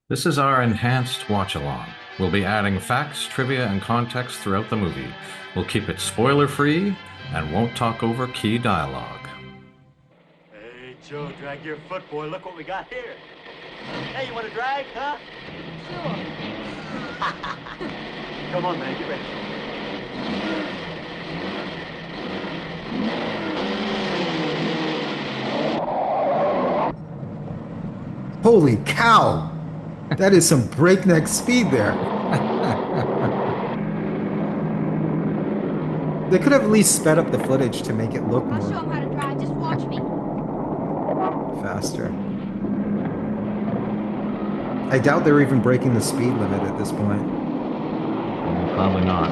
This is our enhanced watch-along. We'll be adding facts, trivia, and context throughout the movie. We'll keep it spoiler-free and won't talk over key dialogue. Hey, Joe, drag your foot, boy. Look what we got here. Hey, you want to drag, huh? Sure. Come on, man, get ready. Holy cow! That is some breakneck speed there. They could have at least sped up the footage to make it look I'll show more him how to drive. Just watch me. faster. I doubt they're even breaking the speed limit at this point. Probably not.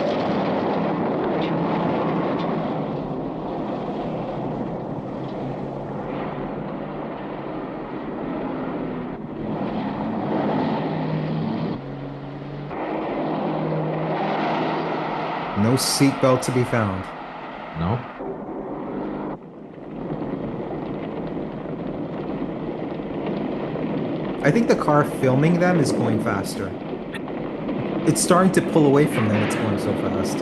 No seatbelt to be found. No? I think the car filming them is going faster. It's starting to pull away from them. It's going so fast.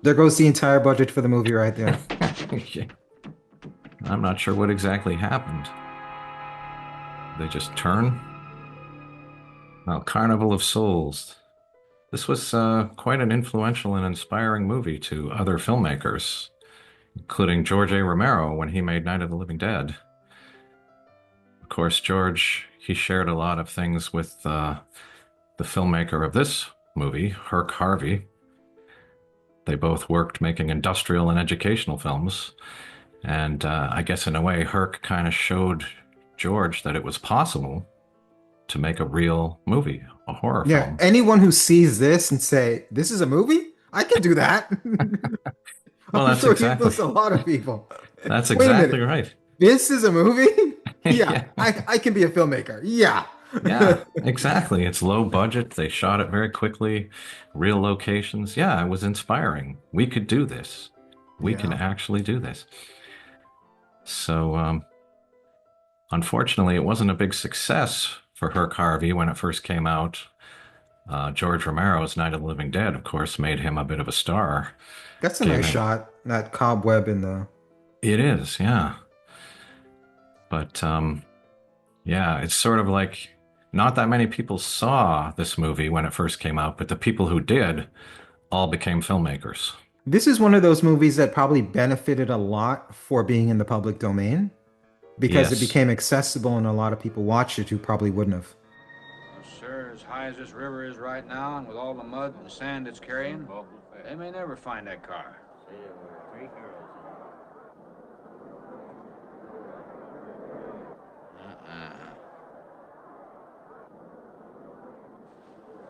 There goes the entire budget for the movie right there. I'm not sure what exactly happened. They just turn? Well, Carnival of Souls. This was quite an influential and inspiring movie to other filmmakers, including George A. Romero when he made Night of the Living Dead. Of course, George, he shared a lot of things with the filmmaker of this movie, Herk Harvey. They both worked making industrial and educational films. And I guess in a way, Herk kind of showed George that it was possible to make a real movie, a horror Yeah, film. anyone who sees this and say, "This is a movie? I can do that." Well, I'm sure he knows a lot of people. that's Wait a exactly minute. right. This is a movie? Yeah, Yeah. I can be a filmmaker. Yeah. Yeah, exactly. It's low budget. They shot it very quickly, real locations. Yeah, it was inspiring. We could do this. We can Yeah. actually do this. So, unfortunately, it wasn't a big success for Herk Harvey when it first came out. George Romero's Night of the Living Dead, of course, made him a bit of a star. That's a Gave nice him. shot. That cobweb in the. It is, yeah. But yeah, it's sort of like not that many people saw this movie when it first came out, but the people who did all became filmmakers. This is one of those movies that probably benefited a lot for being in the public domain because it Yes. became accessible and a lot of people watched it who probably wouldn't have. Well, sir, as high as this river is right now, and with all the mud and sand it's carrying, they may never find that car. Uh-uh.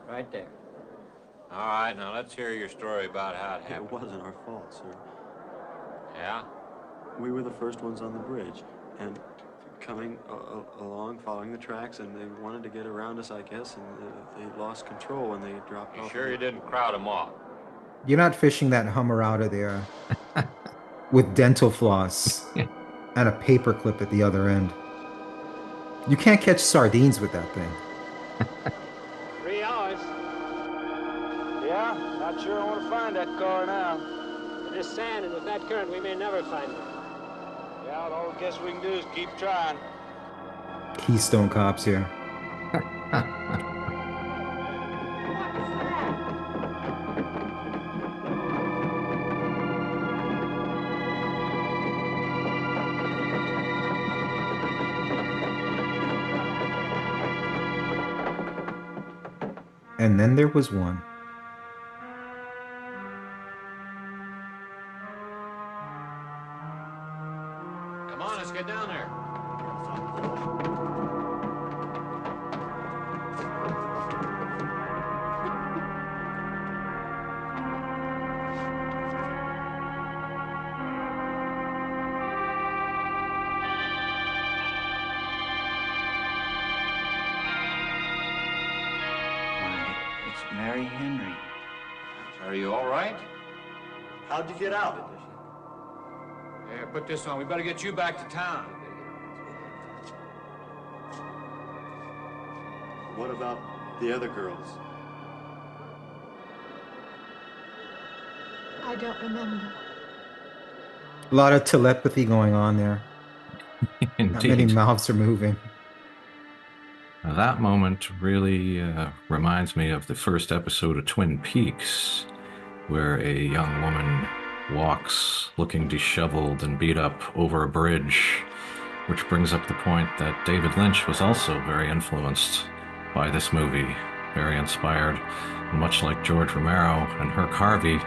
Right there. All right, now let's hear your story about how it It happened. wasn't our fault, sir. Yeah? We were the first ones on the bridge, and coming along, following the tracks, and they wanted to get around us, I guess, and they lost control when they dropped You off. sure you didn't crowd them off? You're not fishing that Hummer out of there with dental floss and a paper clip at the other end. You can't catch sardines with that thing. 3 hours. Yeah, not sure I want to find that car now. With this sand and with that current, we may never find it. Yeah, all I guess we can do is keep trying. Keystone Cops here. And then there was one. Come on, let's get down there. Mary Henry. Are you all right? How'd you get out? Here, put this on. We better get you back to town. What about the other girls? I don't remember. A lot of telepathy going on there. Not many Indeed. mouths are moving. Now, that moment really reminds me of the first episode of Twin Peaks, where a young woman walks looking disheveled and beat up over a bridge, which brings up the point that David Lynch was also very influenced by this movie, very inspired. And much like George Romero and Herk Harvey,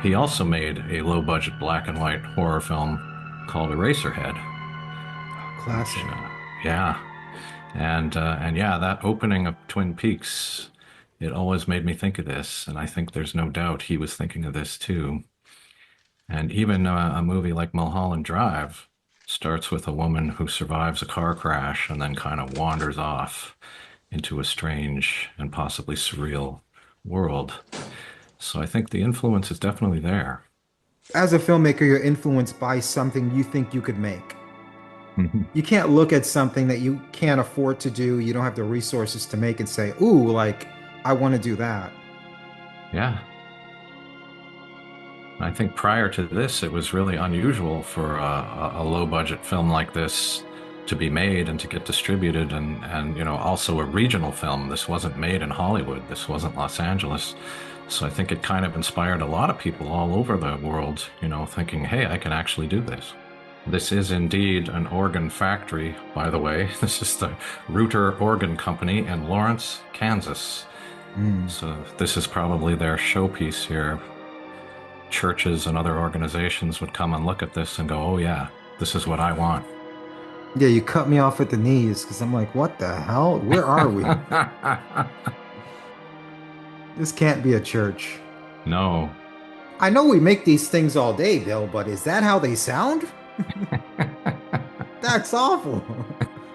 he also made a low-budget black and white horror film called Eraserhead. Classic. Yeah. And yeah, that opening of Twin Peaks, it always made me think of this, and I think there's no doubt he was thinking of this too. And even a movie like Mulholland Drive starts with a woman who survives a car crash and then kind of wanders off into a strange and possibly surreal world. So I think the influence is definitely there. As a filmmaker, you're influenced by something you think you could make. Mhm. You can't look at something that you can't afford to do, you don't have the resources to make and say, ooh, like, I want to do that. Yeah. I think prior to this, it was really unusual for a low-budget film like this to be made and to get distributed, and also a regional film. This wasn't made in Hollywood. This wasn't Los Angeles. So I think it kind of inspired a lot of people all over the world, thinking, hey, I can actually do this. This is indeed an organ factory, by the way. This is the Reuter Organ Company in Lawrence, Kansas. So this is probably their showpiece here. Churches and other organizations would come and look at this and go, oh yeah, this is what I want. Yeah, you cut me off at the knees because I'm like, what the hell? Where are we? This can't be a church. No. I know we make these things all day, Bill, but is that how they sound? That's awful.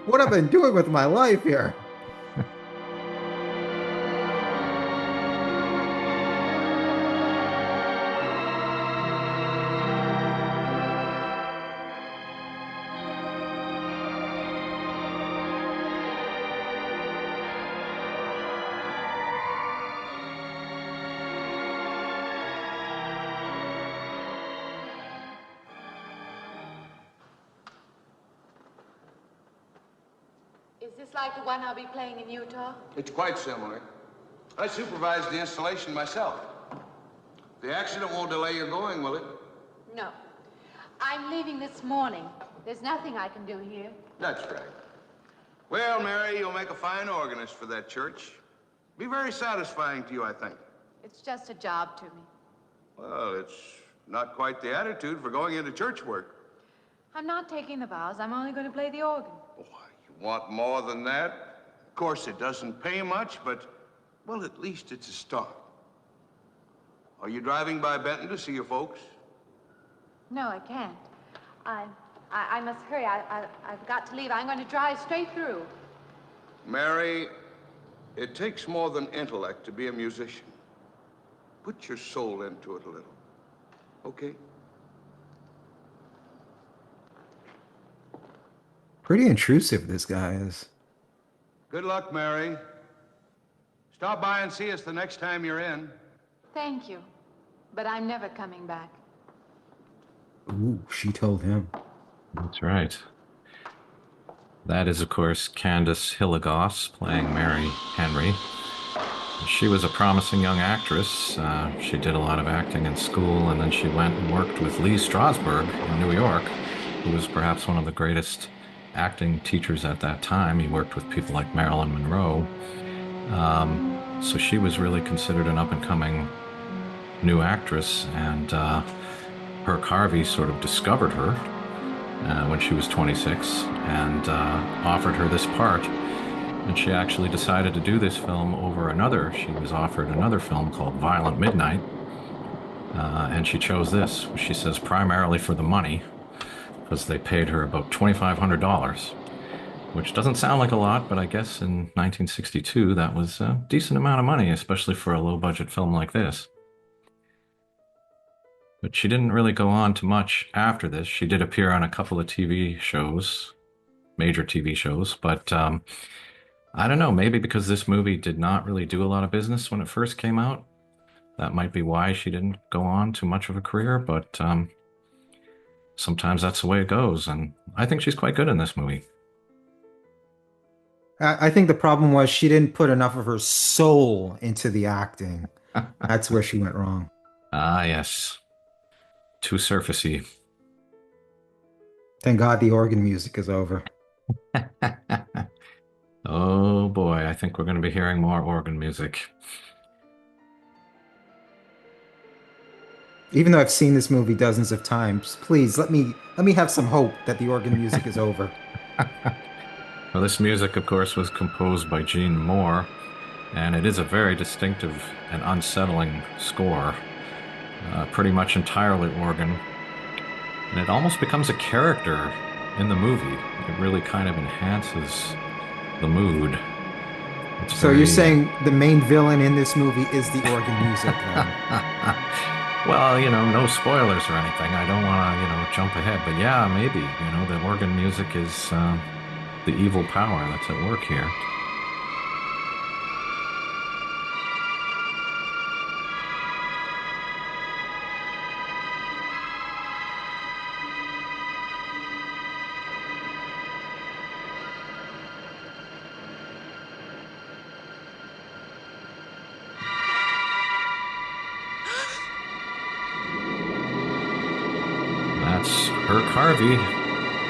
What I've been doing with my life here. Is this like the one I'll be playing in Utah? It's quite similar. I supervised the installation myself. The accident won't delay your going, will it? No. I'm leaving this morning. There's nothing I can do here. That's right. Well, Mary, you'll make a fine organist for that church. Be very satisfying to you, I think. It's just a job to me. Well, it's not quite the attitude for going into church work. I'm not taking the vows. I'm only going to play the organ. You want more than that? Of course, it doesn't pay much, but, well, at least it's a start. Are you driving by Benton to see your folks? No, I can't. I must hurry. I've got to leave. I'm going to drive straight through. Mary, it takes more than intellect to be a musician. Put your soul into it a little, okay? Pretty intrusive, this guy is. Good luck, Mary. Stop by and see us the next time you're in. Thank you. But I'm never coming back. Ooh, she told him. That's right. That is, of course, Candace Hilligoss playing Mary Henry. She was a promising young actress. She did a lot of acting in school, and then she went and worked with Lee Strasberg in New York, who was perhaps one of the greatest acting teachers at that time. He worked with people like Marilyn Monroe. So she was really considered an up-and-coming new actress, and Herk Harvey sort of discovered her when she was 26 and offered her this part. And she actually decided to do this film over another. She was offered another film called Violent Midnight, and she chose this. She says primarily for the money, because they paid her about $2,500. which doesn't sound like a lot, but I guess in 1962 that was a decent amount of money, especially for a low-budget film like this. But she didn't really go on to much after this. She did appear on a couple of TV shows, major TV shows, but I don't know, maybe because this movie did not really do a lot of business when it first came out. That might be why she didn't go on to much of a career, but sometimes that's the way it goes, and I think she's quite good in this movie. I think the problem was she didn't put enough of her soul into the acting. That's where she went wrong. Ah, yes. Too surfacey. Thank God the organ music is over. Oh boy, I think we're going to be hearing more organ music. Even though I've seen this movie dozens of times, please let me have some hope that the organ music is over. Well, this music, of course, was composed by Gene Moore, and it is a very distinctive and unsettling score. Pretty much entirely organ. And it almost becomes a character in the movie. It really kind of enhances the mood. So you're saying the main villain in this movie is the organ music, then? Well, no spoilers or anything. I don't want to, jump ahead. But yeah, maybe, the organ music is the evil power that's at work here. That's Herk Harvey,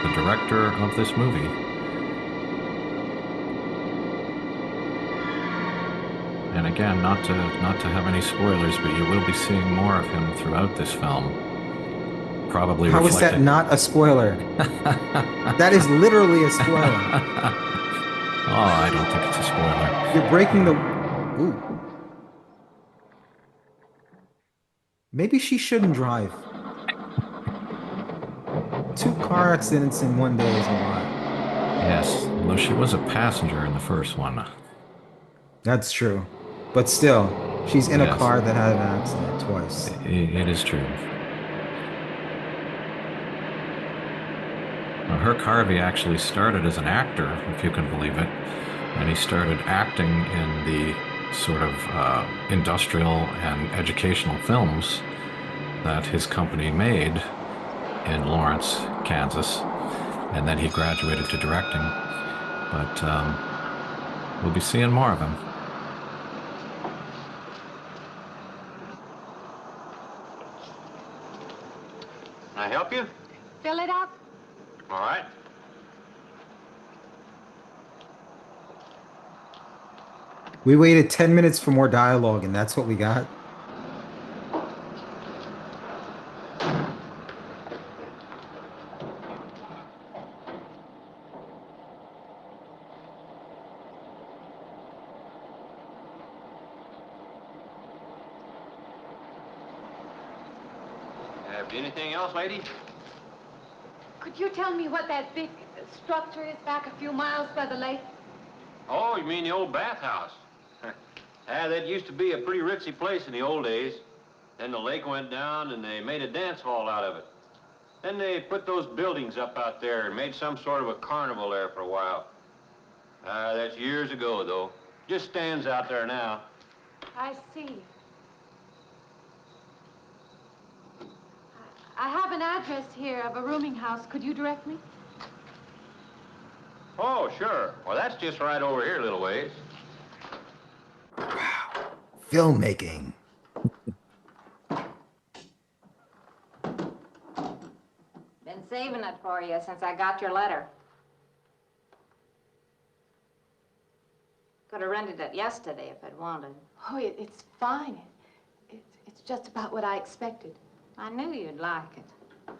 the director of this movie. And again, not to have any spoilers, but you will be seeing more of him throughout this film. Probably How is that not a spoiler? That is literally a spoiler. Oh, I don't think it's a spoiler. You're breaking the... Ooh. Maybe she shouldn't drive. 2 car accidents in one day is a lot. Yes, though she was a passenger in the first one. That's true. But still, she's in a Yes. car that had an accident twice. It is true. Now, Herk Harvey actually started as an actor, if you can believe it, and he started acting in the sort of industrial and educational films that his company made in Lawrence, Kansas, and then he graduated to directing. But we'll be seeing more of him. Can I help you? Fill it up. All right. We waited 10 minutes for more dialogue, and that's what we got. Anything else, lady? Could you tell me what that big structure is back a few miles by the lake? Oh, you mean the old bathhouse? That used to be a pretty ritzy place in the old days. Then the lake went down and they made a dance hall out of it. Then they put those buildings up out there and made some sort of a carnival there for a while. That's years ago, though. Just stands out there now. I see. I have an address here of a rooming house. Could you direct me? Oh, sure. Well, that's just right over here a little ways. Wow. Filmmaking. Been saving it for you since I got your letter. Could have rented it yesterday if I'd wanted. Oh, it's fine. It's just about what I expected. I knew you'd like it.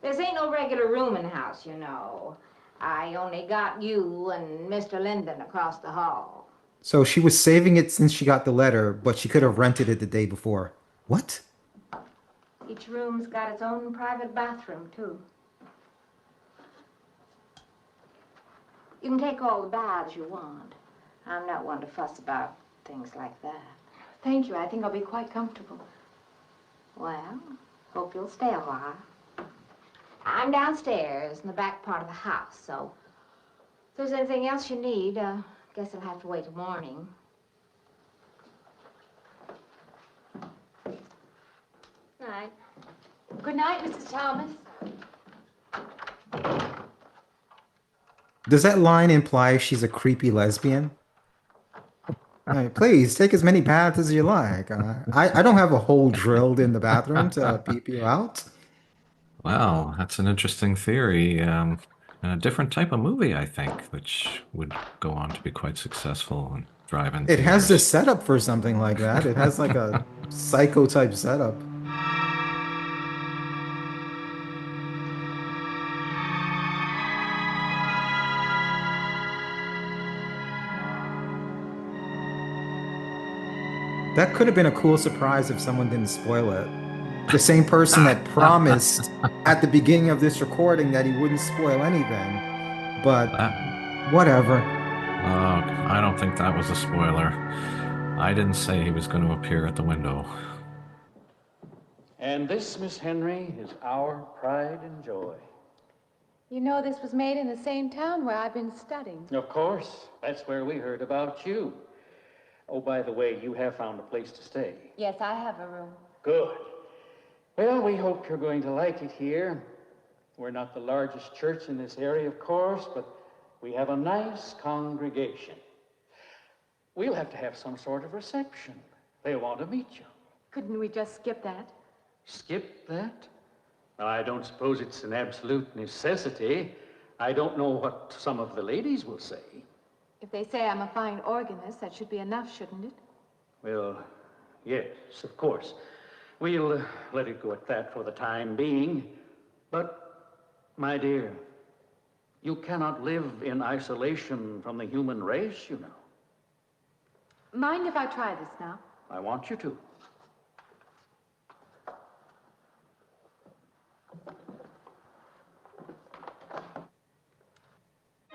This ain't no regular rooming house, you know. I only got you and Mr. Linden across the hall. So she was saving it since she got the letter, but she could have rented it the day before. What? Each room's got its own private bathroom, too. You can take all the baths you want. I'm not one to fuss about things like that. Thank you. I think I'll be quite comfortable. Well, hope you'll stay a while. I'm downstairs in the back part of the house, so if there's anything else you need, guess it'll have to wait till morning. All right. Good night, Mrs. Thomas. Does that line imply she's a creepy lesbian? Right, please take as many baths as you like. I don't have a hole drilled in the bathroom to peep you out. Wow, that's an interesting theory. And a different type of movie, I think, which would go on to be quite successful and drive in It has the theaters. setup for something like that. It has like a psycho type setup. That could have been a cool surprise if someone didn't spoil it. The same person that promised at the beginning of this recording that he wouldn't spoil anything. But whatever. I don't think that was a spoiler. I didn't say he was going to appear at the window. And this, Miss Henry, is our pride and joy. You know this was made in the same town where I've been studying. Of course, that's where we heard about you. Oh, by the way, you have found a place to stay. Yes, I have a room. Good. Well, we hope you're going to like it here. We're not the largest church in this area, of course, but we have a nice congregation. We'll have to have some sort of reception. They'll want to meet you. Couldn't we just skip that? Skip that? Well, I don't suppose it's an absolute necessity. I don't know what some of the ladies will say. If they say I'm a fine organist, that should be enough, shouldn't it? Well, yes, of course. We'll let it go at that for the time being. But, my dear, you cannot live in isolation from the human race, you know. Mind if I try this now? I want you to.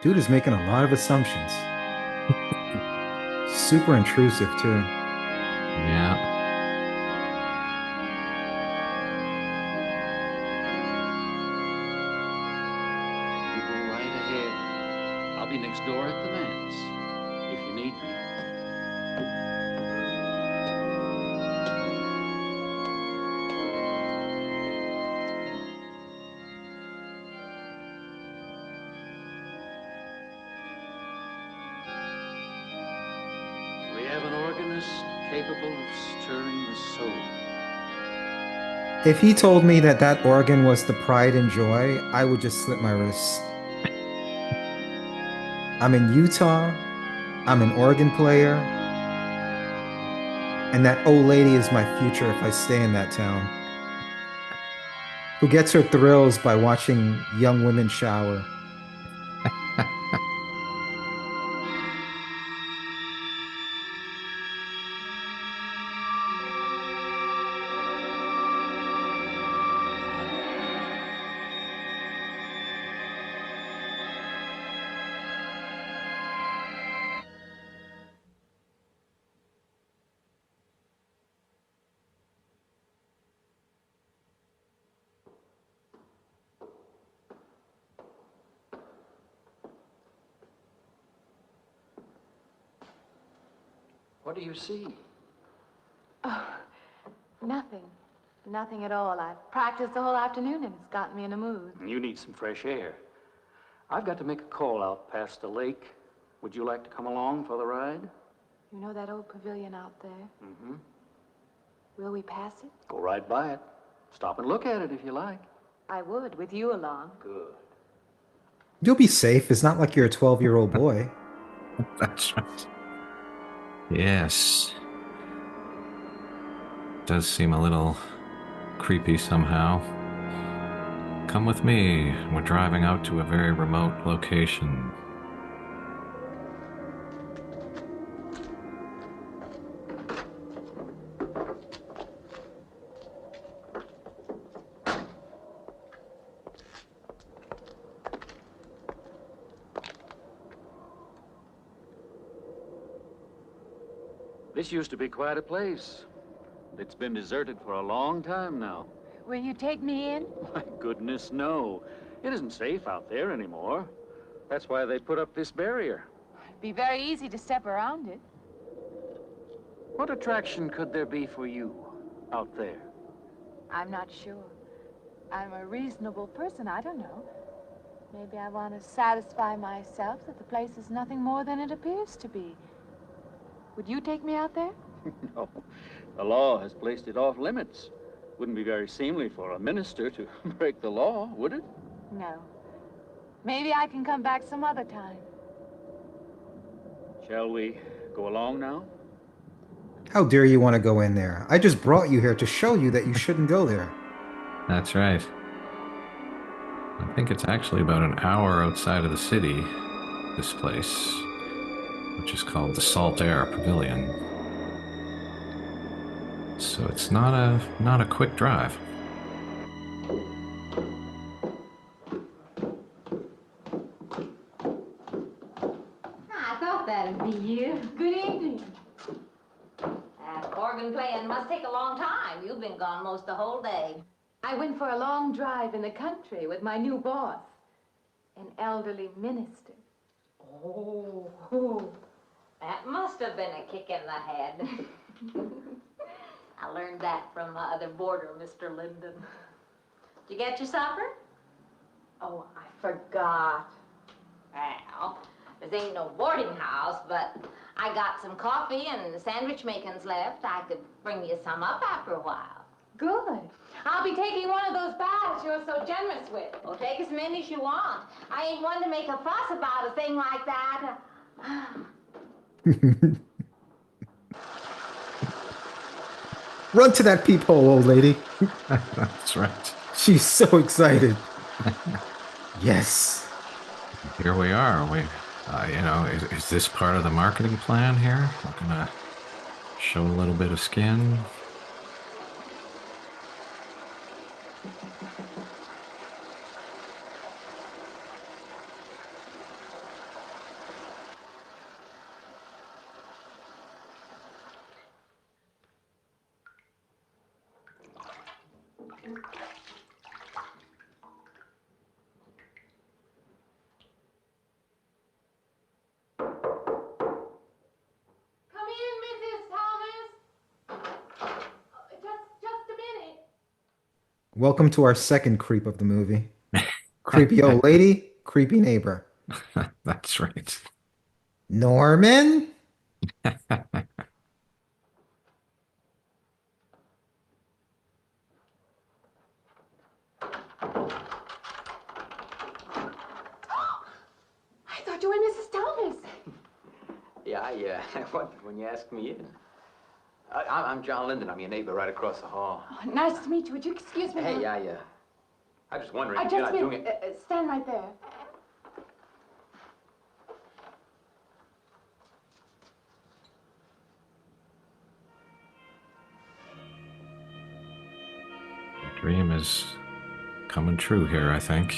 Dude is making a lot of assumptions. Super intrusive, too. Yeah. You go right ahead. I'll be next door at the manse, if you need me. We have an organist capable of stirring the soul. If he told me that that organ was the pride and joy, I would just slip my wrists. I'm in Utah. I'm an organ player. And that old lady is my future if I stay in that town. Who gets her thrills by watching young women shower. What do you see? Oh, nothing. Nothing at all. I've practiced the whole afternoon and it's gotten me in a mood. You need some fresh air. I've got to make a call out past the lake. Would you like to come along for the ride? You know that old pavilion out there? Mm-hmm. Will we pass it? Go right by it. Stop and look at it if you like. I would, with you along. Good. You'll be safe. It's not like you're a 12-year-old boy. That's right. Yes. Does seem a little creepy somehow. Come with me. We're driving out to a very remote location. This used to be quite a place. It's been deserted for a long time now. Will you take me in? My goodness, no. It isn't safe out there anymore. That's why they put up this barrier. It'd be very easy to step around it. What attraction could there be for you out there? I'm not sure. I'm a reasonable person. I don't know. Maybe I want to satisfy myself that the place is nothing more than it appears to be. Would you take me out there? No. The law has placed it off limits. Wouldn't be very seemly for a minister to break the law, would it? No. Maybe I can come back some other time. Shall we go along now? How dare you want to go in there? I just brought you here to show you that you shouldn't go there. That's right. I think it's actually about an hour outside of the city, this place, which is called the Salt Air Pavilion. So it's not a quick drive. I thought that'd be you. Good evening. That organ playing must take a long time. You've been gone most the whole day. I went for a long drive in the country with my new boss, an elderly minister. Oh, that must have been a kick in the head. I learned that from my other boarder, Mr. Linden. Did you get your supper? Oh, I forgot. Well, this ain't no boarding house, but I got some coffee and sandwich makings left. I could bring you some up after a while. Good. I'll be taking one of those baths you're so generous with. Well, take as many as you want. I ain't one to make a fuss about a thing like that. Run to that peephole, old lady. That's right. She's so excited. Yes. Here we are. Is this part of the marketing plan here? We're gonna show a little bit of skin. Welcome to our second creep of the movie. Creepy old lady, creepy neighbor. That's right. Norman? I thought you were Mrs. Thomas. Yeah, I wondered when you asked me in. I'm John Linden. I'm your neighbor right across the hall. Oh, nice to meet you. Would you excuse me? Hey, I was wondering I if you're just not doing mean, it. stand right there. The dream is coming true here, I think.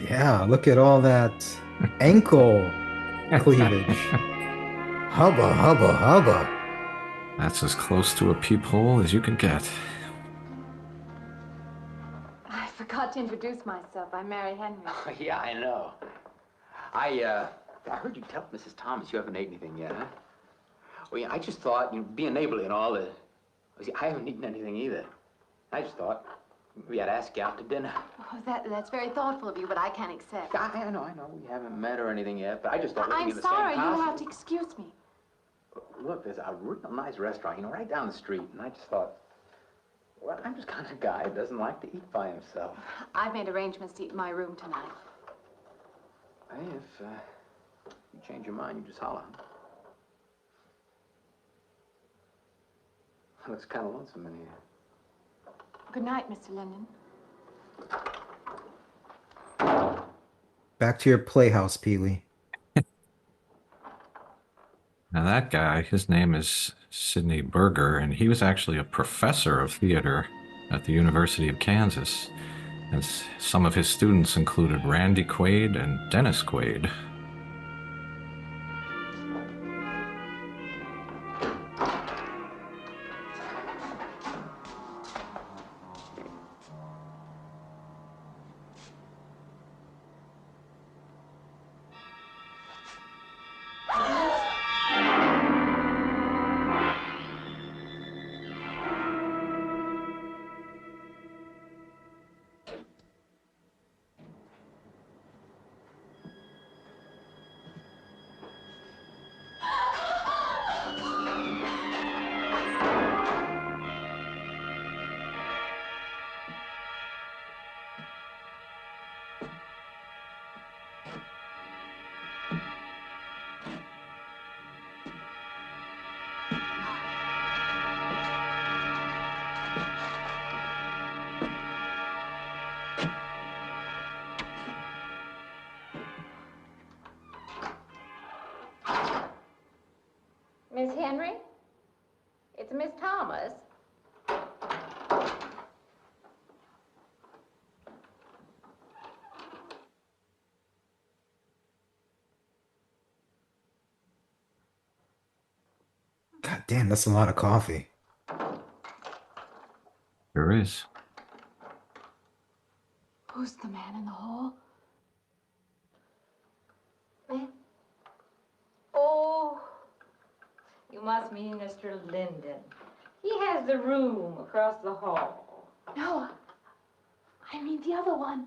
Yeah, look at all that ankle cleavage. Hubba, hubba, hubba. That's as close to a peephole as you can get. I forgot to introduce myself. I'm Mary Henry. Oh, yeah, I know. I heard you tell Mrs. Thomas you haven't ate anything yet, huh? Well, yeah, I just thought, being neighborly and all, see, I haven't eaten anything either. I just thought we had to ask you out to dinner. Oh, that's very thoughtful of you, but I can't accept. I know. We haven't met or anything yet, but I just thought living I'm in the sorry. same house. You'll have to excuse me. Look, there's a real nice restaurant, right down the street, and I just thought, well, I'm just kind of guy who doesn't like to eat by himself. I've made arrangements to eat in my room tonight. Hey, if you change your mind, you just holler. Looks kind of lonesome in here. Good night, Mr. Linden. Back to your playhouse, Pee-wee. Now that guy, his name is Sidney Berger, and he was actually a professor of theater at the University of Kansas. And some of his students included Randy Quaid and Dennis Quaid. Henry? It's Miss Thomas. God damn, that's a lot of coffee. There is. Who's the man in the hall? Man? Oh, you must mean Mr. Linden. He has the room across the hall. No, I mean the other one.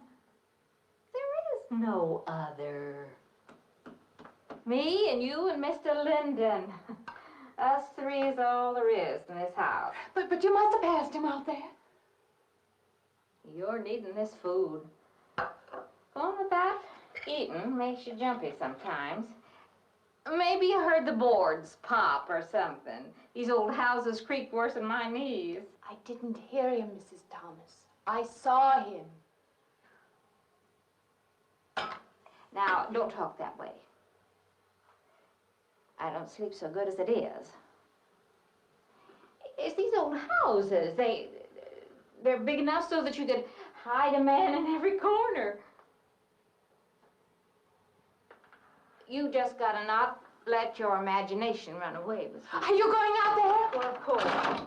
There is no other. Me and you and Mr. Linden. Us three is all there is in this house. But you must have passed him out there. You're needing this food. Going without eating makes you jumpy sometimes. Maybe you heard the boards pop or something. These old houses creak worse than my knees. I didn't hear him, Mrs. Thomas. I saw him. Now, don't talk that way. I don't sleep so good as it is. It's these old houses. They're big enough so that you could hide a man in every corner. You just gotta not let your imagination run away with you. Are you going out there? Well, of course.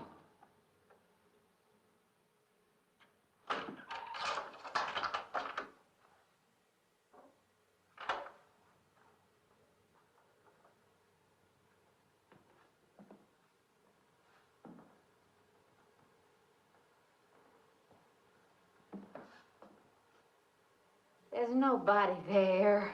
There's nobody there.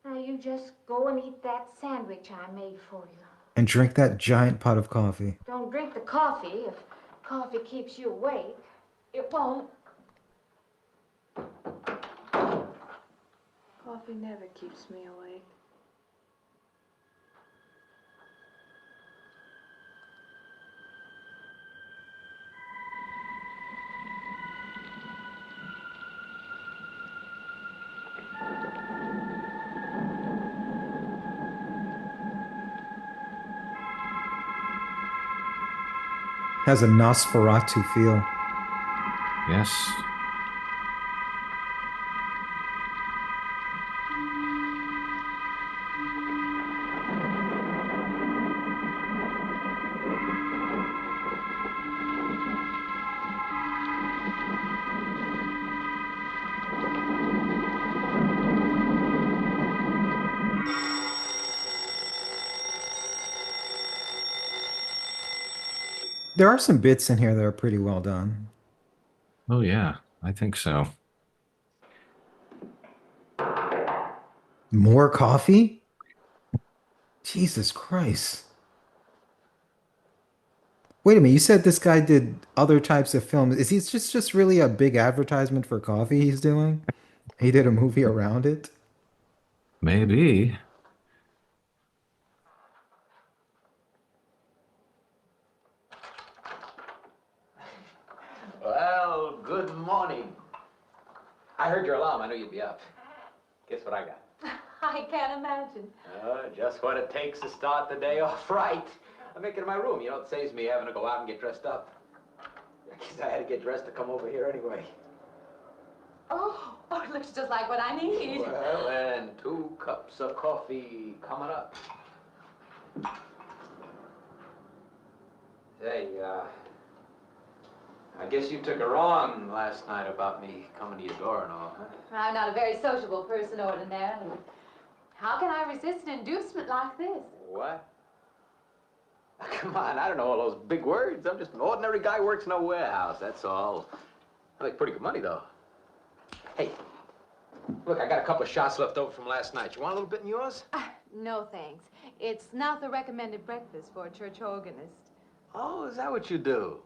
Now you just go and eat that sandwich I made for you. And drink that giant pot of coffee. Don't drink the coffee. If coffee keeps you awake, it won't. Coffee never keeps me awake. Has a Nosferatu feel. Yes. There are some bits in here that are pretty well done. Oh, yeah, I think so. More coffee? Jesus Christ. Wait a minute, you said this guy did other types of films. Is he just really a big advertisement for coffee he's doing? He did a movie around it? Maybe. Well, good morning. I heard your alarm. I knew you'd be up. Guess what I got? I can't imagine. Just what it takes to start the day off right. I make it in my room. You know, it saves me having to go out and get dressed up. I guess I had to get dressed to come over here anyway. Oh, it looks just like what I need. Well, and 2 cups of coffee coming up. Hey, I guess you took her on last night about me coming to your door and all, huh? I'm not a very sociable person ordinarily. How can I resist an inducement like this? What? Come on, I don't know all those big words. I'm just an ordinary guy who works in a warehouse, that's all. I make pretty good money, though. Hey, look, I got a couple of shots left over from last night. You want a little bit in yours? No, thanks. It's not the recommended breakfast for a church organist. Oh, is that what you do?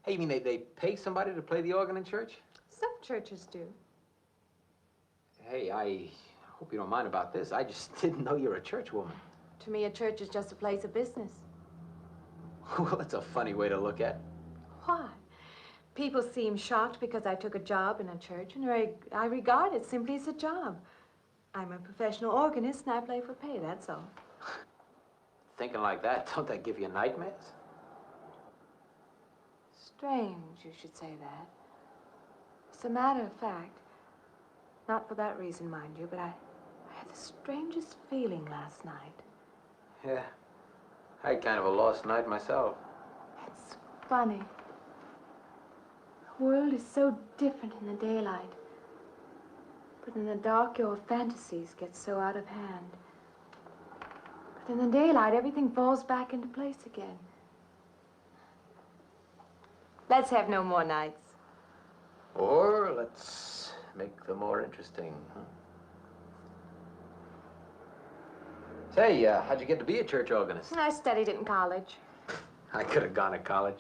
Hey, you mean they pay somebody to play the organ in church? Some churches do. Hey, I hope you don't mind about this. I just didn't know you're a church woman. To me, a church is just a place of business. Well, that's a funny way to look at it. Why? People seem shocked because I took a job in a church, and I regard it simply as a job. I'm a professional organist, and I play for pay, that's all. thinking like that, don't that give you nightmares? Strange you should say that. As a matter of fact, not for that reason, mind you, but I had the strangest feeling last night. Yeah. I had kind of a lost night myself. It's funny. The world is so different in the daylight. But in the dark, your fantasies get so out of hand. But in the daylight, everything falls back into place again. Let's have no more nights. Or let's make them more interesting, huh? Say, how'd you get to be a church organist? I studied it in college. I could have gone to college.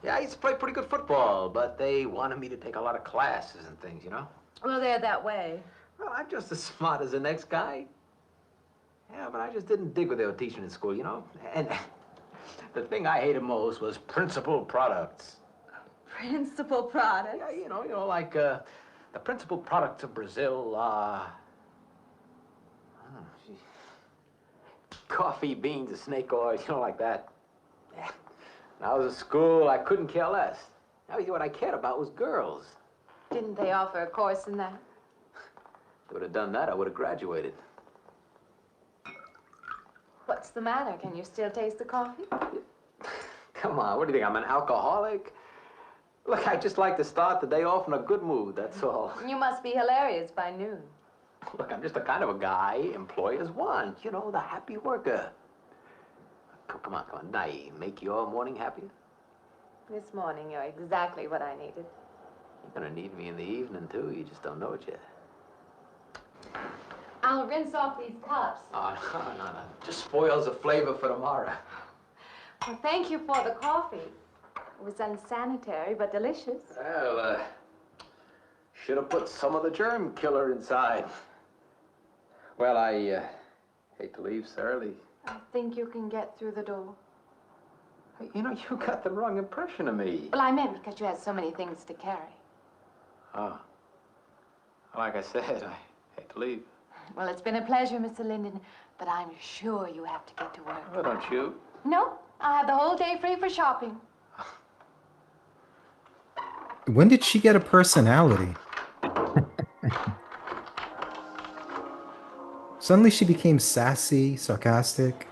Yeah, I used to play pretty good football, but they wanted me to take a lot of classes and things, you know? Well, they're that way. Well, I'm just as smart as the next guy. Yeah, but I just didn't dig what they were teaching in school, you know? And the thing I hated most was principal products. Principal products? Yeah, you know, like the principal products of Brazil are coffee, beans, and snake oil, you know, like that. Yeah. When I was at school, I couldn't care less. Now, what I cared about was girls. Didn't they offer a course in that? If they would have done that, I would have graduated. What's the matter? Can you still taste the coffee? Come on, what do you think, I'm an alcoholic? Look, I just like to start the day off in a good mood, that's all. You must be hilarious by noon. Look, I'm just the kind of a guy employers want, you know, the happy worker. Come on, did I make your morning happier? This morning, you're exactly what I needed. You're gonna need me in the evening, too. You just don't know it yet. I'll rinse off these cups. Oh, no. Just spoils the flavor for tomorrow. Well, thank you for the coffee. It was unsanitary, but delicious. Well, should have put some of the germ killer inside. Well, I hate to leave so early. I think you can get through the door. You know, you got the wrong impression of me. Well, I meant because you had so many things to carry. Oh. Like I said, I hate to leave. Well, it's been a pleasure, Mr. Linden, but I'm sure you have to get to work. Oh, don't you? No, I have the whole day free for shopping. When did she get a personality? Suddenly she became sassy, sarcastic.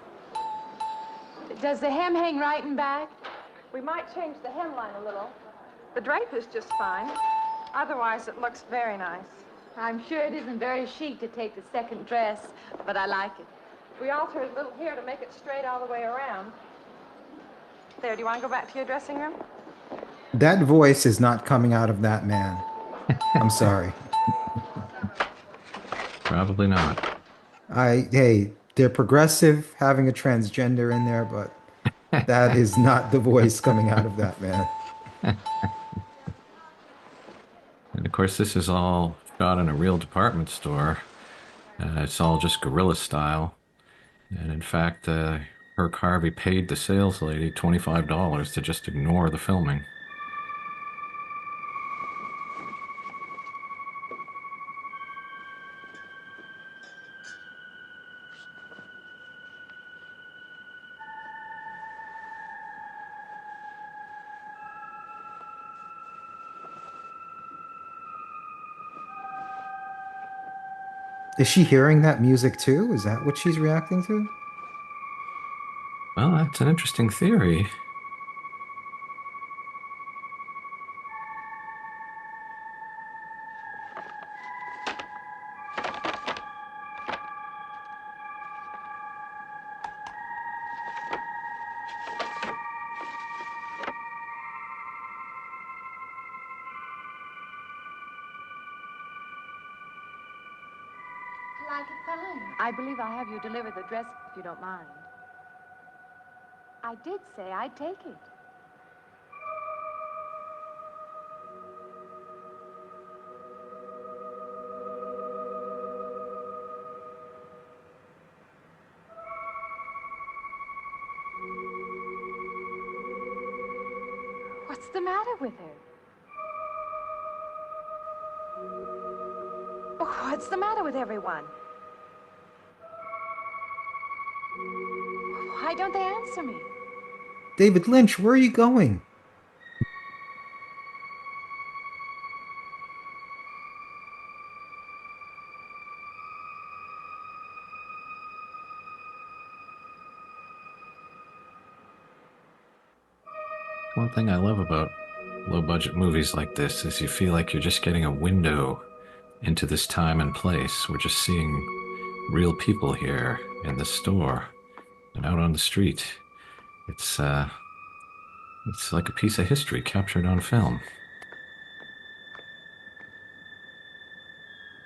Does the hem hang right and back? We might change the hemline a little. The drape is just fine. Otherwise, it looks very nice. I'm sure it isn't very chic to take the second dress, but I like it. We altered a little here to make it straight all the way around. There, do you want to go back to your dressing room? That voice is not coming out of that man. I'm sorry. Probably not. Hey, they're progressive having a transgender in there, but that is not the voice coming out of that man. And of course, this is all shot in a real department store. It's all just guerrilla style. And in fact, Herk Harvey paid the sales lady $25 to just ignore the filming. Is she hearing that music too? Is that what she's reacting to? Well, that's an interesting theory. I like it fine. I believe I'll have you deliver the dress if you don't mind. I did say I'd take it. What's the matter with her? Oh, what's the matter with everyone? Why don't they answer me? David Lynch, where are you going? One thing I love about low-budget movies like this is you feel like you're just getting a window into this time and place. We're just seeing real people here in the store and out on the street. It's like a piece of history captured on film.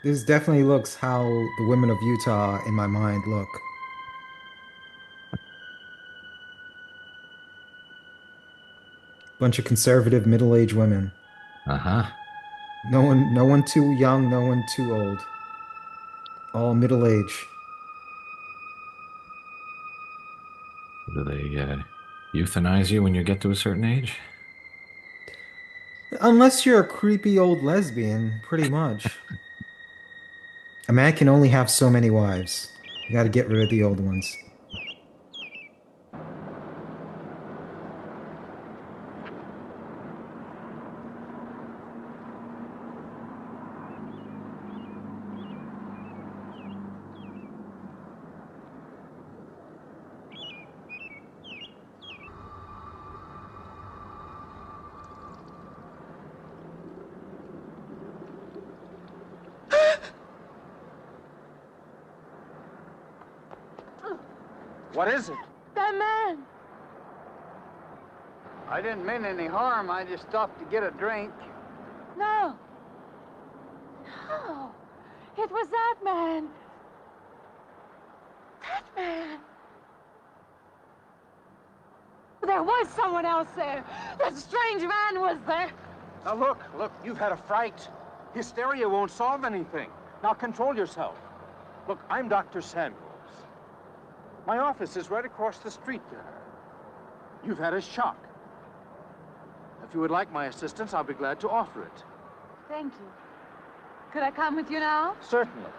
This definitely looks how the women of Utah in my mind look. Bunch of conservative middle-aged women. Uh-huh. No one too young, no one too old. All middle age. Do they euthanize you when you get to a certain age? Unless you're a creepy old lesbian, pretty much. A man can only have so many wives. You gotta get rid of the old ones. What is it? That man! I didn't mean any harm. I just stopped to get a drink. No. No. It was that man. That man. There was someone else there. That strange man was there. Now look, you've had a fright. Hysteria won't solve anything. Now control yourself. Look, I'm Dr. Samuels. My office is right across the street there. You've had a shock. If you would like my assistance, I'll be glad to offer it. Thank you. Could I come with you now? Certainly.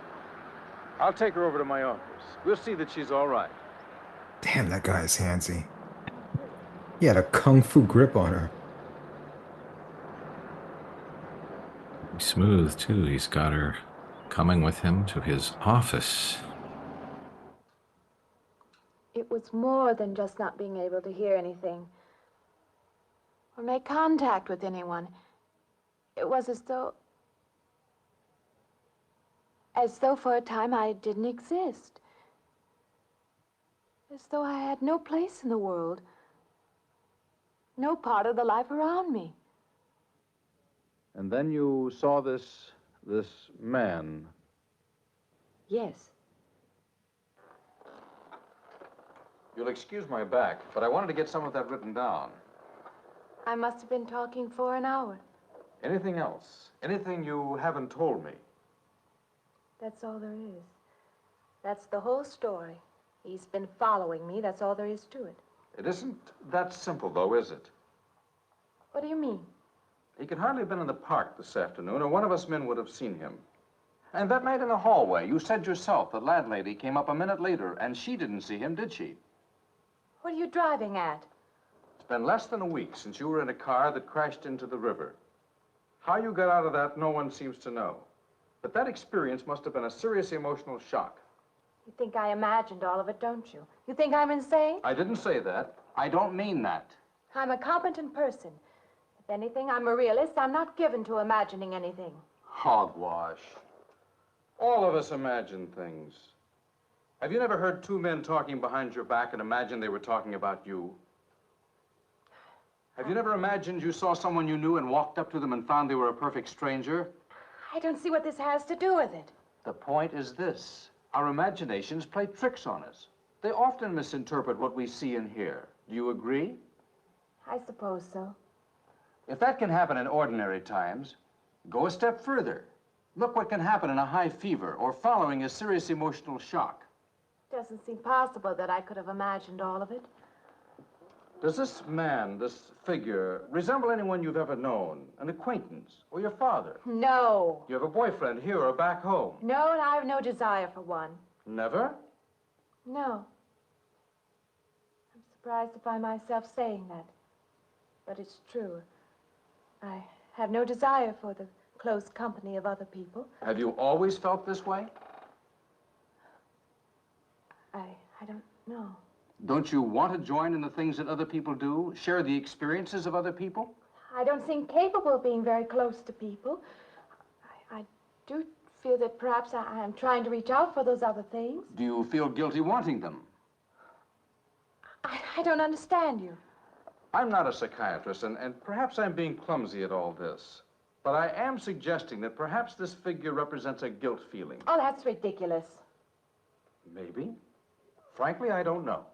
I'll take her over to my office. We'll see that she's all right. Damn, that guy is handsy. He had a kung fu grip on her. He's smooth, too. He's got her coming with him to his office. It was more than just not being able to hear anything or make contact with anyone. It was as though for a time I didn't exist. As though I had no place in the world, no part of the life around me. And then you saw this man. Yes. You'll excuse my back, but I wanted to get some of that written down. I must have been talking for an hour. Anything else? Anything you haven't told me? That's all there is. That's the whole story. He's been following me. That's all there is to it. It isn't that simple, though, is it? What do you mean? He could hardly have been in the park this afternoon, or one of us men would have seen him. And that night in the hallway, you said yourself the landlady came up a minute later, and she didn't see him, did she? What are you driving at? It's been less than a week since you were in a car that crashed into the river. How you got out of that, no one seems to know. But that experience must have been a serious emotional shock. You think I imagined all of it, don't you? You think I'm insane? I didn't say that. I don't mean that. I'm a competent person. If anything, I'm a realist. I'm not given to imagining anything. Hogwash. All of us imagine things. Have you never heard two men talking behind your back and imagined they were talking about you? Have you never imagined you saw someone you knew and walked up to them and found they were a perfect stranger? I don't see what this has to do with it. The point is this. Our imaginations play tricks on us. They often misinterpret what we see and hear. Do you agree? I suppose so. If that can happen in ordinary times, go a step further. Look what can happen in a high fever or following a serious emotional shock. Doesn't seem possible that I could have imagined all of it. Does this man, this figure, resemble anyone you've ever known? An acquaintance? Or your father? No. You have a boyfriend here or back home? No, and I have no desire for one. Never? No. surprised to find myself saying that. But it's true. I have no desire for the close company of other people. Have you always felt this way? I don't know. Don't you want to join in the things that other people do? Share the experiences of other people? I don't seem capable of being very close to people. I do feel that perhaps I am trying to reach out for those other things. Do you feel guilty wanting them? I don't understand you. I'm not a psychiatrist, and perhaps I'm being clumsy at all this. But I am suggesting that perhaps this figure represents a guilt feeling. Oh, that's ridiculous. Maybe. Frankly, I don't know.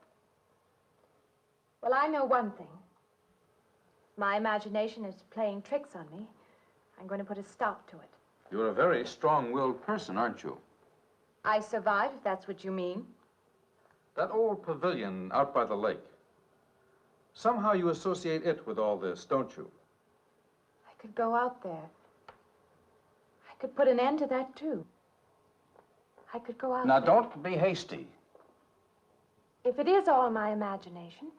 Well, I know one thing. My imagination is playing tricks on me. I'm going to put a stop to it. You're a very strong-willed person, aren't you? I survive, if that's what you mean. That old pavilion out by the lake. Somehow you associate it with all this, don't you? I could go out there. I could put an end to that, too. I could go out Now, there. don't be hasty. If it is all my imagination,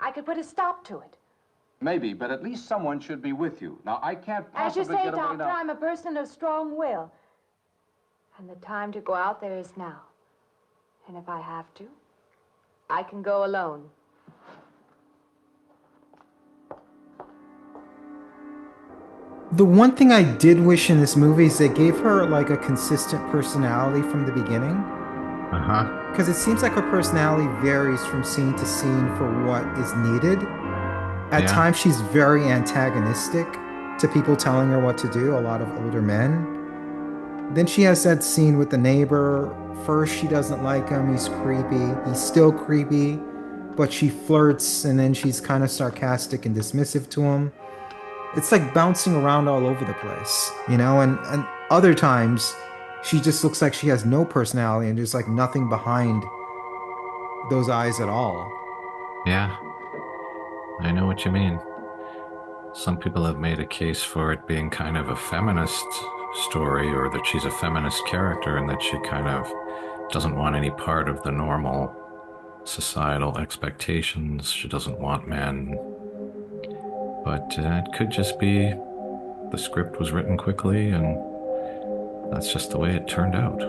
I could put a stop to it. Maybe, but at least someone should be with you. Now, I can't As you possibly say, get away Doctor, now. I'm a person of strong will. And the time to go out there is now. And if I have to, I can go alone. The one thing I did wish in this movie is they gave her like a consistent personality from the beginning. Uh-huh. Because it seems like her personality varies from scene to scene for what is needed. At times, she's very antagonistic to people telling her what to do, a lot of older men. Then she has that scene with the neighbor. First, she doesn't like him. He's creepy. He's still creepy. But she flirts, and then she's kind of sarcastic and dismissive to him. It's like bouncing around all over the place, you know? And other times, she just looks like she has no personality and there's like nothing behind those eyes at all. Yeah, I know what you mean. Some people have made a case for it being kind of a feminist story, or that she's a feminist character and that she kind of doesn't want any part of the normal societal expectations. She doesn't want men. But it could just be the script was written quickly and that's just the way it turned out.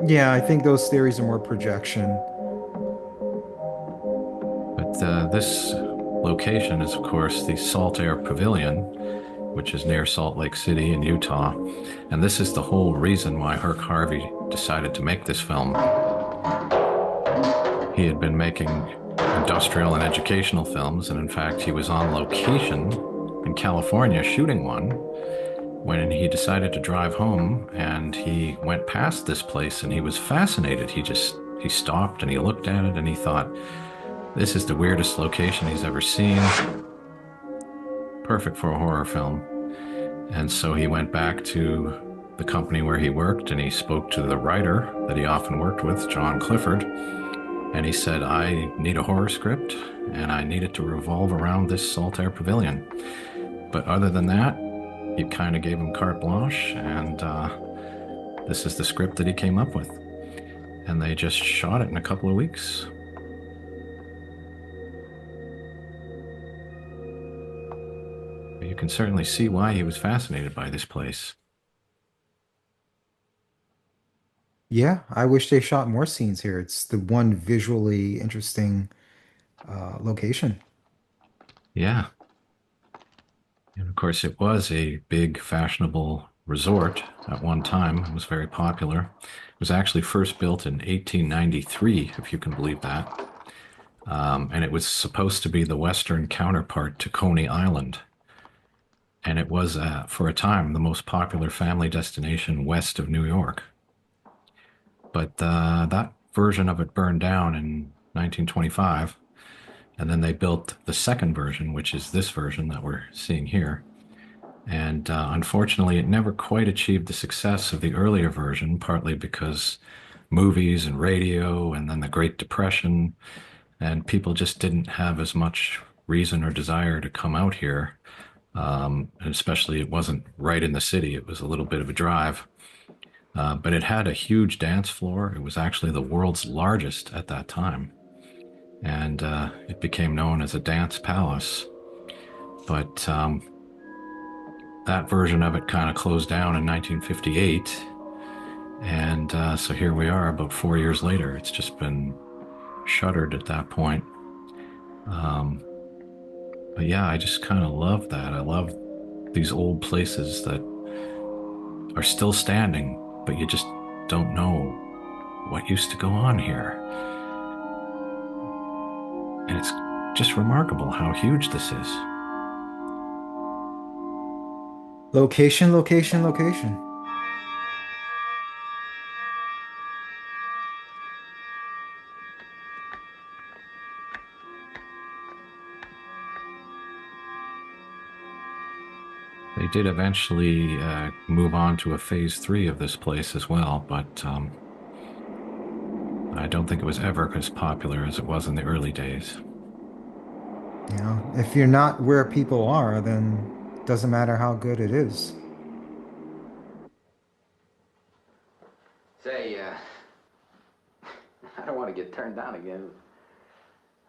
Yeah, I think those theories are more projection. But this location is, of course, the Salt Air Pavilion, which is near Salt Lake City in Utah. And this is the whole reason why Herk Harvey decided to make this film. He had been making industrial and educational films, and in fact, he was on location in California shooting one when he decided to drive home, and he went past this place and he was fascinated. He stopped and he looked at it and he thought, this is the weirdest location he's ever seen. Perfect for a horror film. And so he went back to the company where he worked and he spoke to the writer that he often worked with, John Clifford, and he said, I need a horror script and I need it to revolve around this Salt Air Pavilion. But other than that, he kind of gave him carte blanche, and this is the script that he came up with. And they just shot it in a couple of weeks. You can certainly see why he was fascinated by this place. Yeah, I wish they shot more scenes here. It's the one visually interesting location. Yeah. And of course, it was a big fashionable resort at one time. It was very popular. It was actually first built in 1893, if you can believe that. And it was supposed to be the western counterpart to Coney Island. And it was, for a time, the most popular family destination west of New York. But that version of it burned down in 1925. And then they built the second version, which is this version that we're seeing here. And unfortunately, it never quite achieved the success of the earlier version, partly because movies and radio and then the Great Depression, and people just didn't have as much reason or desire to come out here. And especially it wasn't right in the city. It was a little bit of a drive. But it had a huge dance floor. It was actually the world's largest at that time. and it became known as a dance palace. But that version of it kind of closed down in 1958. And so here we are about 4 years later. It's just been shuttered at that point. But yeah, I just kind of love that. I love these old places that are still standing, but you just don't know what used to go on here. And it's just remarkable how huge this is. Location, location, location. They did eventually move on to a phase 3 of this place as well, but I don't think it was ever as popular as it was in the early days. You know, if you're not where people are, then it doesn't matter how good it is. Say, I don't want to get turned down again.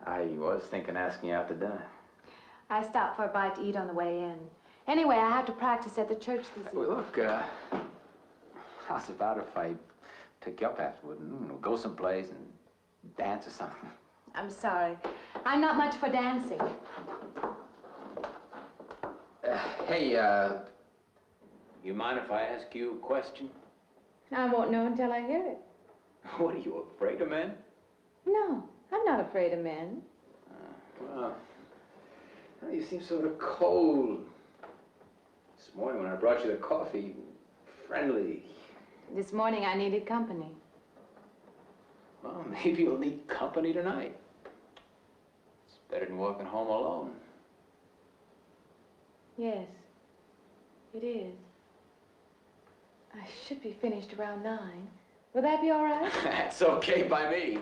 I was thinking asking you out to dinner. I stopped for a bite to eat on the way in. Anyway, I have to practice at the church this evening. Well, look, how's about if I pick you up afterward and go someplace and dance or something? I'm sorry. I'm not much for dancing. Hey, you mind if I ask you a question? I won't know until I hear it. What, are you afraid of men? No, I'm not afraid of men. Well, you seem sort of cold. This morning when I brought you the coffee, friendly. This morning I needed company. Well, maybe you'll need company tonight. It's better than walking home alone. Yes, it is. I should be finished around 9. Will that be all right? That's okay by me.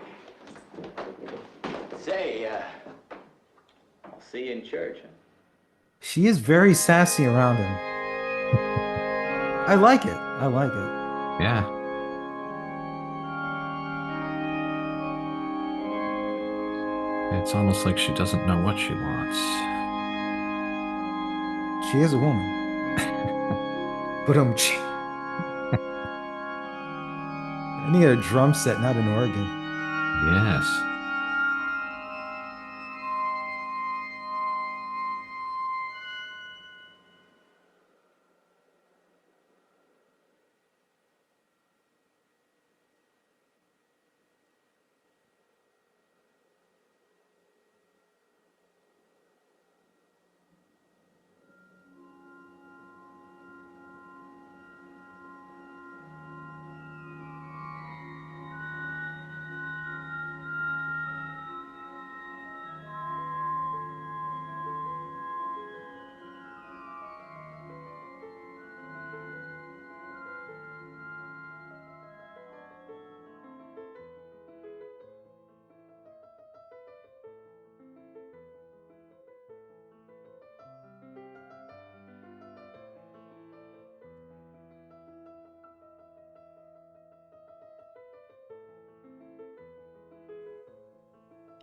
Say, I'll see you in church. Huh? She is very sassy around him. I like it. I like it. Yeah. It's almost like she doesn't know what she wants. She is a woman. But I need a drum set, not an organ. Yes.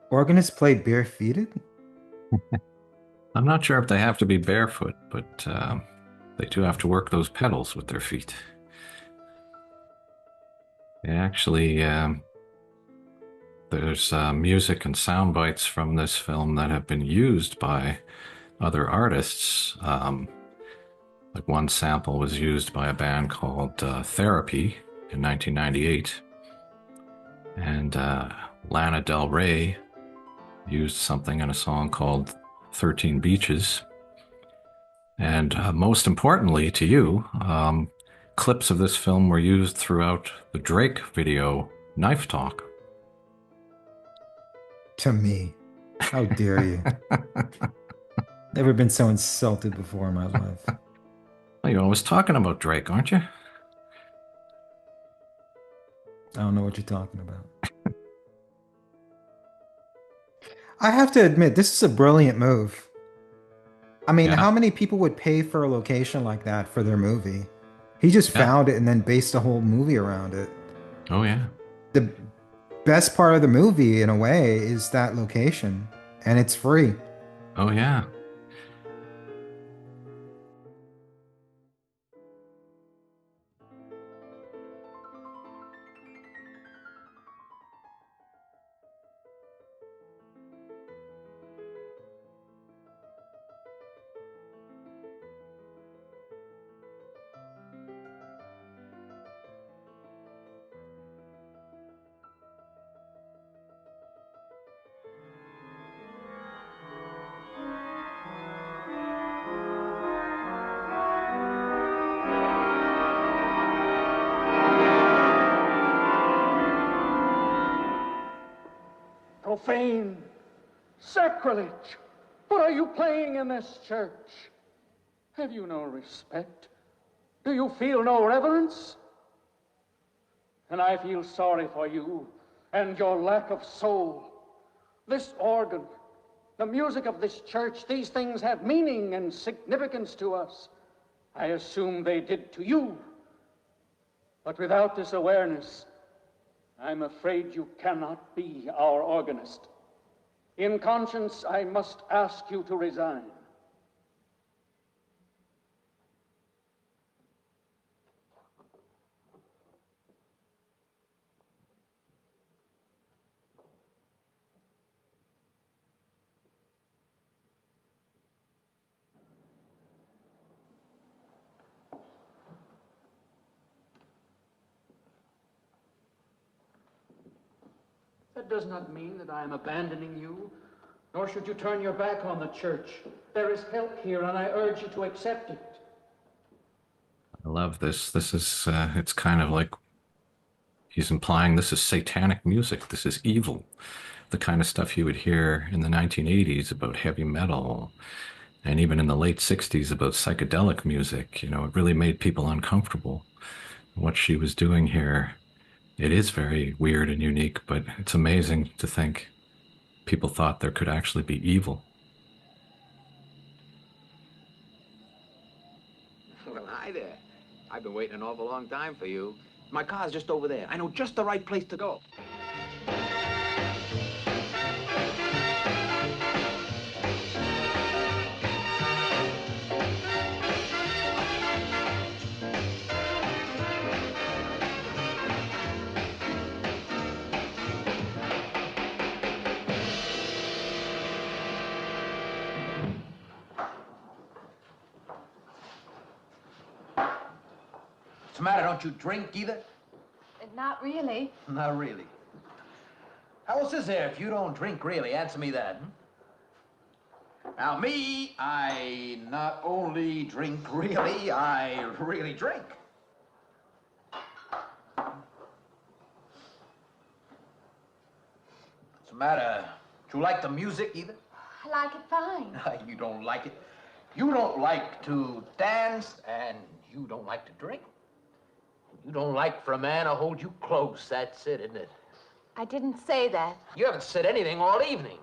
Organists play barefooted? I'm not sure if they have to be barefoot, but they do have to work those pedals with their feet. Actually, there's music and sound bites from this film that have been used by other artists. Like one sample was used by a band called Therapy in 1998. And Lana Del Rey used something in a song called 13 Beaches. And most importantly to you, clips of this film were used throughout the Drake video, Knife Talk. To me. How dare you? Never been so insulted before in my life. Well, you're always talking about Drake, aren't you? I don't know what you're talking about. I have to admit, this is a brilliant move. I mean, how many people would pay for a location like that for their movie? He just found it and then based the whole movie around it. Oh, yeah. best part of the movie, in a way, is that location, and it's free. Oh, yeah. Profane, sacrilege. What are you playing in this church? Have you no respect? Do you feel no reverence? And I feel sorry for you and your lack of soul. This organ, the music of this church, these things have meaning and significance to us. I assume they did to you. But without this awareness, I'm afraid you cannot be our organist. In conscience, I must ask you to resign. That does not mean that I am abandoning you, nor should you turn your back on the church. There is help here, and I urge you to accept it. I love this. This is, it's kind of like he's implying this is satanic music. This is evil. The kind of stuff you would hear in the 1980s about heavy metal, and even in the late 60s about psychedelic music. You know, it really made people uncomfortable. What she was doing here, it is very weird and unique, but it's amazing to think people thought there could actually be evil. Well, hi there. I've been waiting an awful long time for you. My car's just over there. I know just the right place to go. What's the matter? Don't you drink either? Not really. Not really. How else is there if you don't drink really? Answer me that. Now, me, I not only drink really, I really drink. What's the matter? Do you like the music either? I like it fine. You don't like it. You don't like to dance, and you don't like to drink. You don't like for a man to hold you close. That's it, isn't it? I didn't say that. You haven't said anything all evening.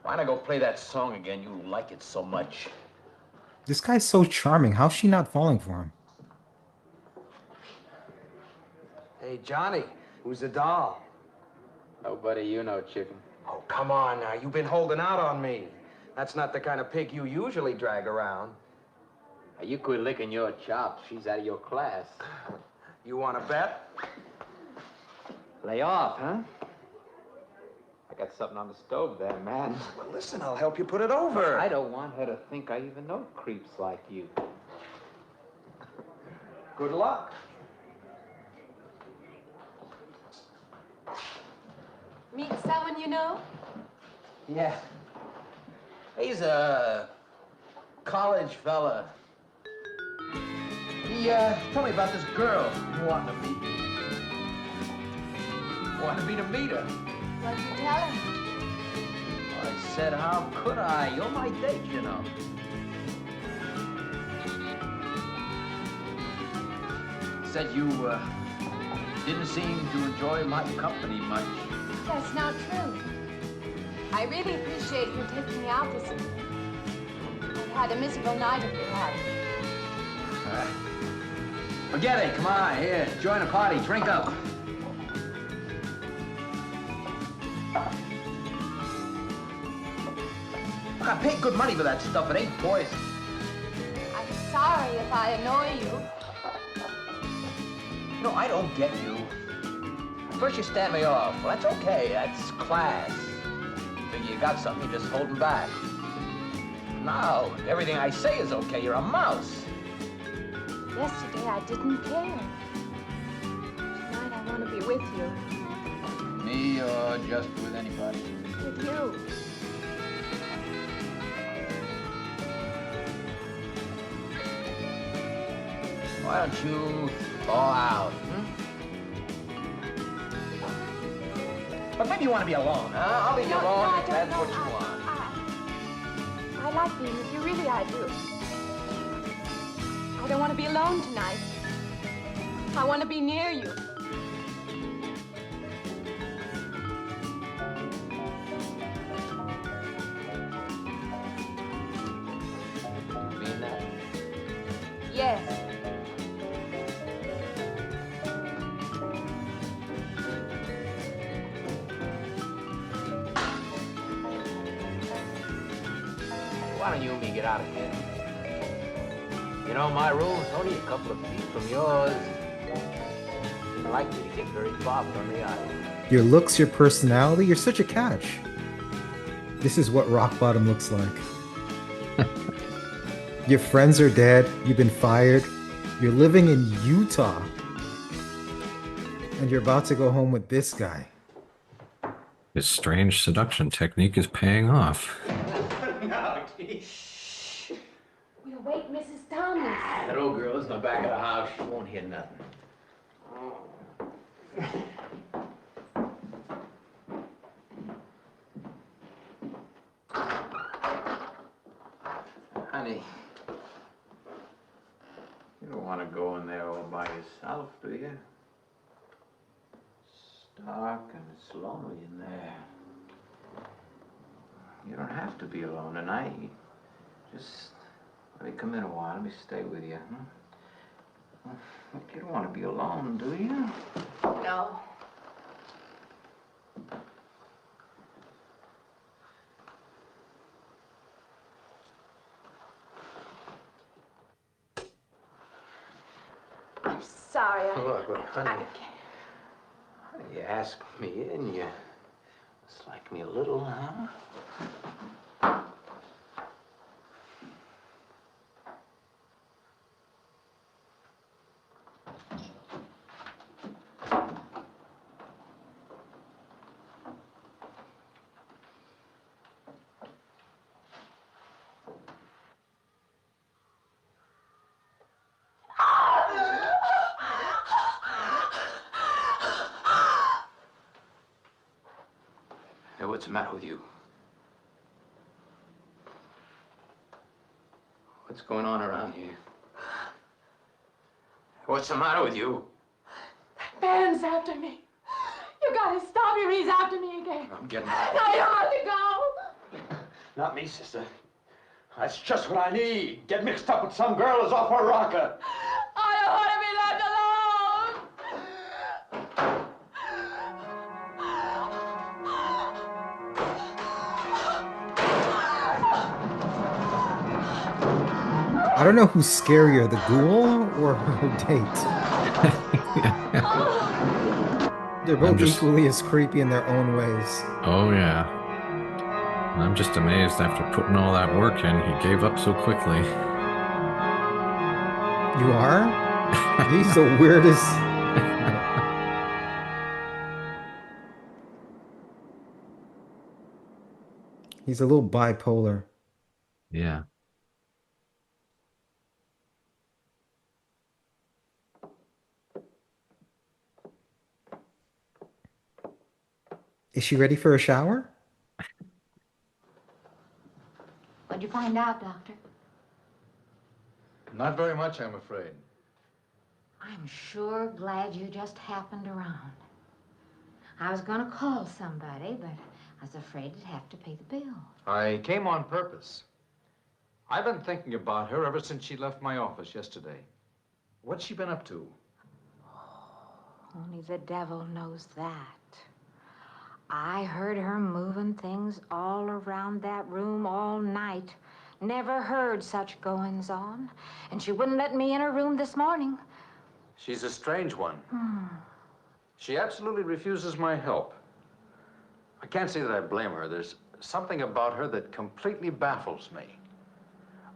Why not go play that song again? You like it so much. This guy's so charming. How's she not falling for him? Hey, Johnny, who's the doll? Nobody you know, chicken. Oh, come on now. You've been holding out on me. That's not the kind of pig you usually drag around. You quit licking your chops. She's out of your class. You want to bet? Lay off, huh? I got something on the stove there, man. Well, listen, I'll help you put it over. I don't want her to think I even know creeps like you. Good luck. Meet someone you know? Yeah. He's a college fella. He told me about this girl he wanted to meet. Wanted me to meet her. What'd you tell him? I said, how could I? You're my date, you know. Said you didn't seem to enjoy my company much. That's not true. I really appreciate your taking me out this evening. I've had a miserable night of it, Forget it. Come on, here. Join the party. Drink up. Look, I paid good money for that stuff. It ain't poison. I'm sorry if I annoy you. No, I don't get you. First you stand me off. Well, that's okay. That's class. Figure you got something, you're just holding back. Now, everything I say is okay. You're a mouse. Yesterday I didn't care. Tonight I want to be with you. Me or just with anybody? With you. Why don't you thaw out, But maybe you want to be alone, huh? I'll leave you alone if that's what you want. I like being with you, really I do. I don't want to be alone tonight. I want to be near you. You mean that? Yes. Why don't you and me get out of here? You know, my room's only a couple of feet from yours. You're likely to get very far from me either. Your looks, your personality, you're such a catch. This is what rock bottom looks like. Your friends are dead. You've been fired. You're living in Utah. And you're about to go home with this guy. His strange seduction technique is paying off. No, geez. We'll wake Mrs. Thomas. That old girl is in the back of the house. She won't hear nothing. Honey, you don't want to go in there all by yourself, do you? It's dark and it's lonely in there. You don't have to be alone tonight. Just let me come in a while. Let me stay with you. You don't want to be alone, do you? No. I'm sorry. Look, honey. You asked me in, you dislike me a little, huh? Hey, what's the matter with you? What's going on around here? What's the matter with you? Man's after me. You gotta stop him. He's after me again. I'm getting out. No, you have to go. Not me, sister. That's just what I need. Get mixed up with some girl who's off her rocker. I don't want to be left alone. I don't know who's scarier, the ghoul or her date. They're both equally as creepy in their own ways. Oh, yeah. I'm just amazed after putting all that work in, he gave up so quickly. You are? He's the weirdest. He's a little bipolar. Yeah. Is she ready for a shower? What'd you find out, Doctor? Not very much, I'm afraid. I'm sure glad you just happened around. I was gonna call somebody, but I was afraid I'd have to pay the bill. I came on purpose. I've been thinking about her ever since she left my office yesterday. What's she been up to? Only the devil knows that. I heard her moving things all around that room all night. Never heard such goings on. And she wouldn't let me in her room this morning. She's a strange one. She absolutely refuses my help. I can't say that I blame her. There's something about her that completely baffles me.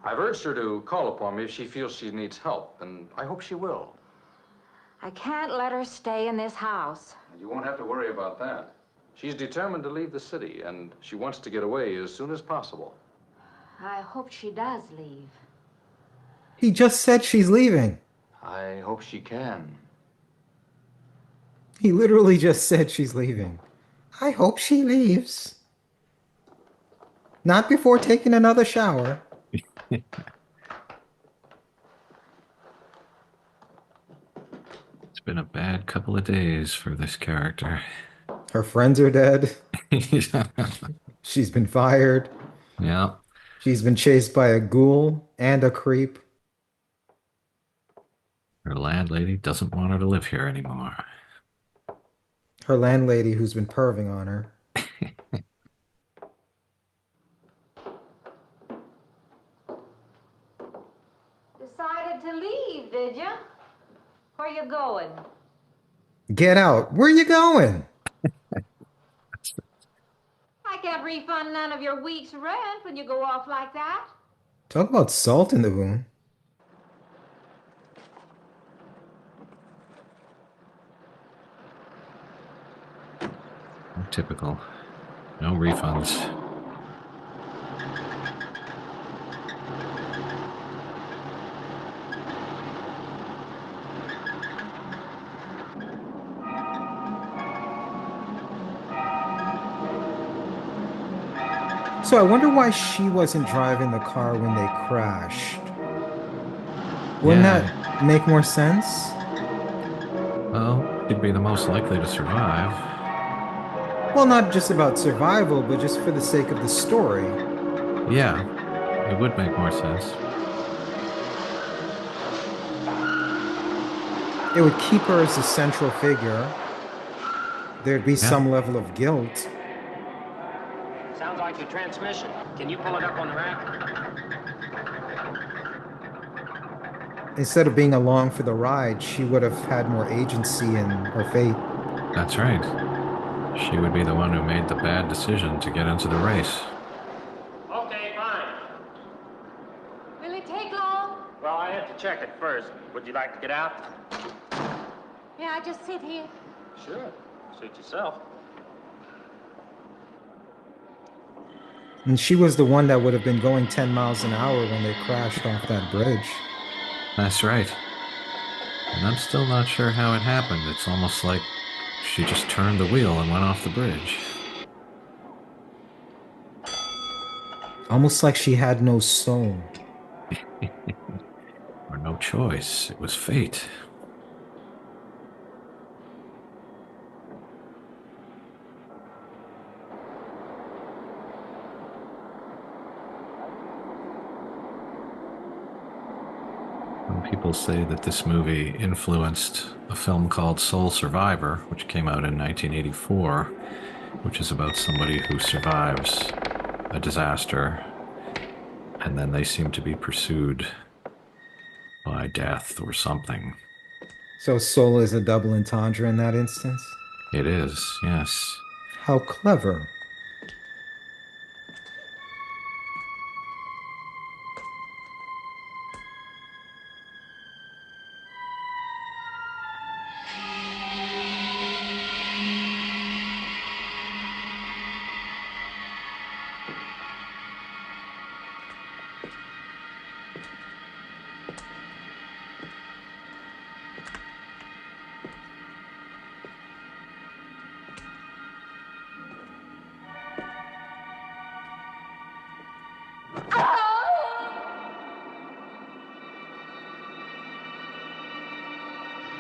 I've urged her to call upon me if she feels she needs help, and I hope she will. I can't let her stay in this house. You won't have to worry about that. She's determined to leave the city, and she wants to get away as soon as possible. I hope she does leave. He just said she's leaving. I hope she can. He literally just said she's leaving. I hope she leaves. Not before taking another shower. It's been a bad couple of days for this character. Her friends are dead. She's been fired. Yeah. She's been chased by a ghoul and a creep. Her landlady doesn't want her to live here anymore. Her landlady who's been perving on her. Decided to leave, did you? Where you going? Get out. Where are you going? I can't refund none of your week's rent when you go off like that. Talk about salt in the wound. Typical. No refunds. So I wonder why she wasn't driving the car when they crashed. Wouldn't that make more sense? Well, she'd be the most likely to survive. Well, not just about survival, but just for the sake of the story. Yeah, it would make more sense. It would keep her as the central figure. There'd be some level of guilt. Sounds like your transmission. Can you pull it up on the rack? Instead of being along for the ride, she would have had more agency in her fate. That's right. She would be the one who made the bad decision to get into the race. Okay, fine. Will it take long? Well, I have to check it first. Would you like to get out? May I just sit here? Sure. Suit yourself. And she was the one that would have been going 10 miles an hour when they crashed off that bridge. That's right. And I'm still not sure how it happened. It's almost like she just turned the wheel and went off the bridge. Almost like she had no soul. Or no choice. It was fate. Some people say that this movie influenced a film called Soul Survivor, which came out in 1984, which is about somebody who survives a disaster, and then they seem to be pursued by death or something. So soul is a double entendre in that instance? It is, yes. How clever.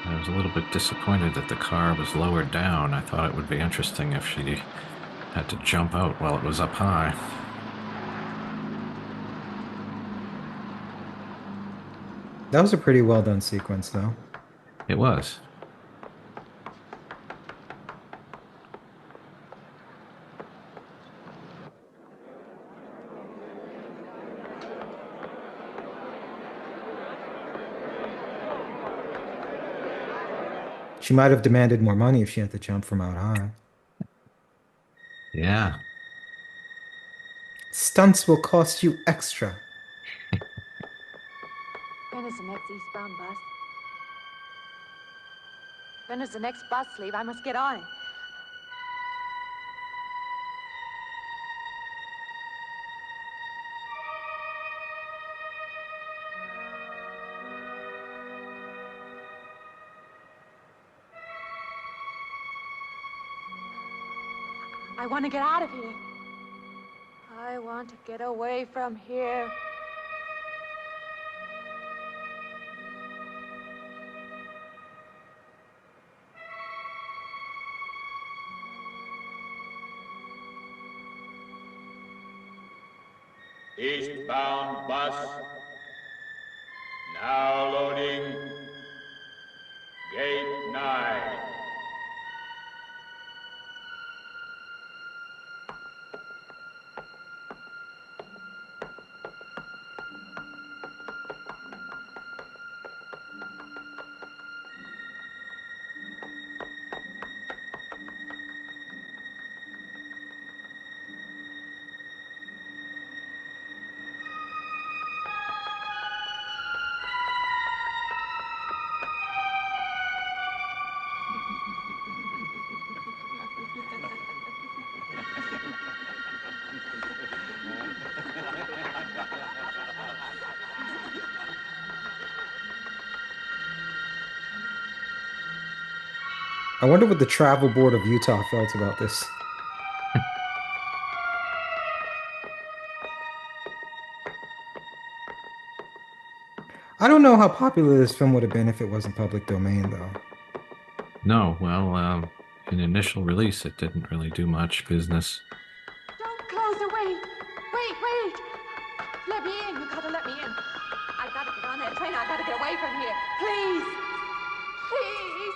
I was a little bit disappointed that the car was lowered down. I thought it would be interesting if she had to jump out while it was up high. That was a pretty well done sequence, though. It was. She might have demanded more money if she had to jump from out high. Yeah. Stunts will cost you extra. When is the next eastbound bus? When does the next bus leave? I must get on it. I want to get out of here. I want to get away from here. Eastbound bus. Now loading. Gate 9. I wonder what the Travel Board of Utah felt about this. I don't know how popular this film would have been if it wasn't public domain, though. No, well, in initial release, it didn't really do much business. Don't close the way. Wait. Let me in. You gotta let me in. I gotta get on that train. I gotta get away from here. Please. Please.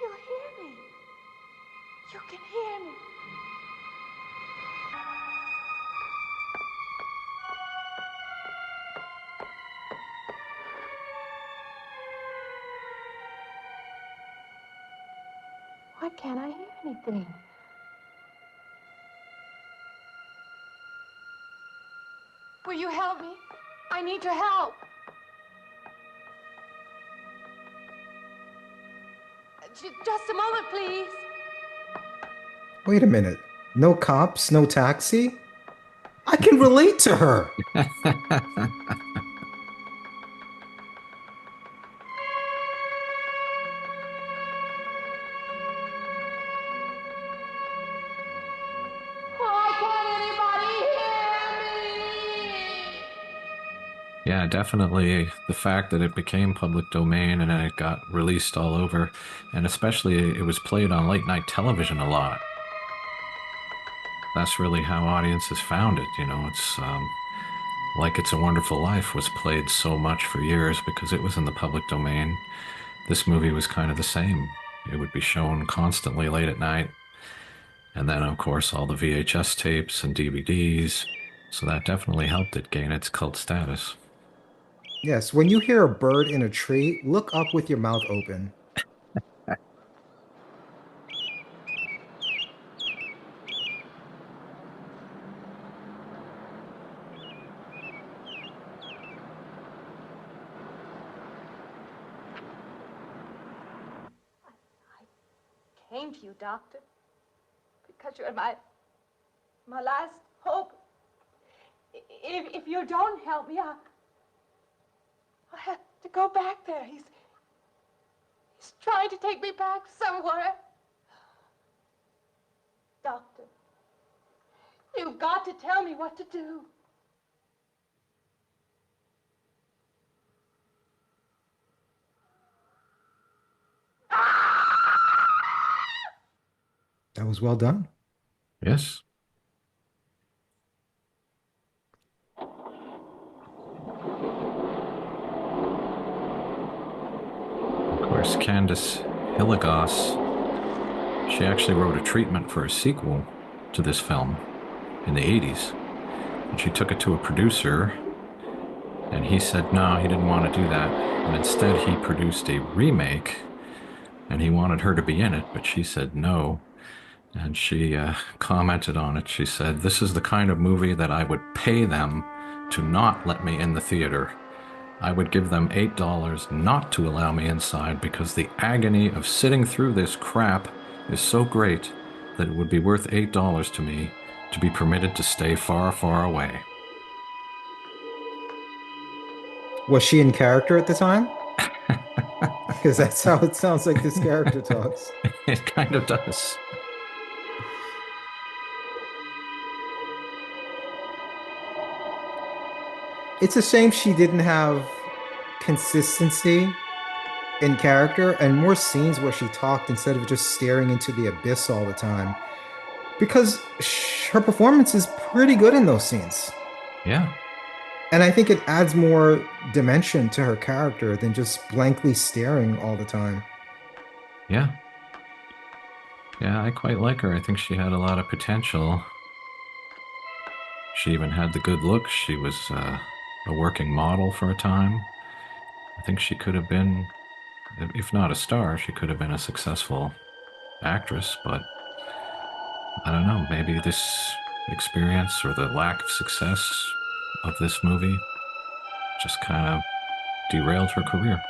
You hear me. You can hear me. Why can't I hear anything? Will you help me? I need your help. Just a moment, please. Wait a minute. No cops, no taxi? I can relate to her. Why can't anybody hear me? Yeah, definitely the fact that it became public domain and then it got released all over, and especially it was played on late night television a lot. That's really how audiences found it. It's like It's a Wonderful Life was played so much for years because it was in the public domain. This movie was kind of the same. It would be shown constantly late at night. And then, of course, all the VHS tapes and DVDs. So that definitely helped it gain its cult status. Yes, when you hear a bird in a tree, look up with your mouth open. Came to you, Doctor, because you're my last hope. If you don't help me, I'll have to go back there. He's trying to take me back somewhere. Doctor, you've got to tell me what to do. That was well done. Yes. course, Candice Hilligoss, she actually wrote a treatment for a sequel to this film in the 80s. And she took it to a producer, and he said no, he didn't want to do that. And instead, he produced a remake, and he wanted her to be in it, but she said no. And she commented on it. She said, "This is the kind of movie that I would pay them to not let me in the theater. I would give them $8 not to allow me inside because the agony of sitting through this crap is so great that it would be worth $8 to me to be permitted to stay far, far away." Was she in character at the time? Because that's how it sounds like this character talks. It kind of does. It's a shame she didn't have consistency in character and more scenes where she talked instead of just staring into the abyss all the time. Because her performance is pretty good in those scenes. Yeah. And I think it adds more dimension to her character than just blankly staring all the time. Yeah. Yeah, I quite like her. I think she had a lot of potential. She even had the good looks. She was a working model for a time. I think she could have been, if not a star, she could have been a successful actress, but I don't know, maybe this experience or the lack of success of this movie just kind of derailed her career.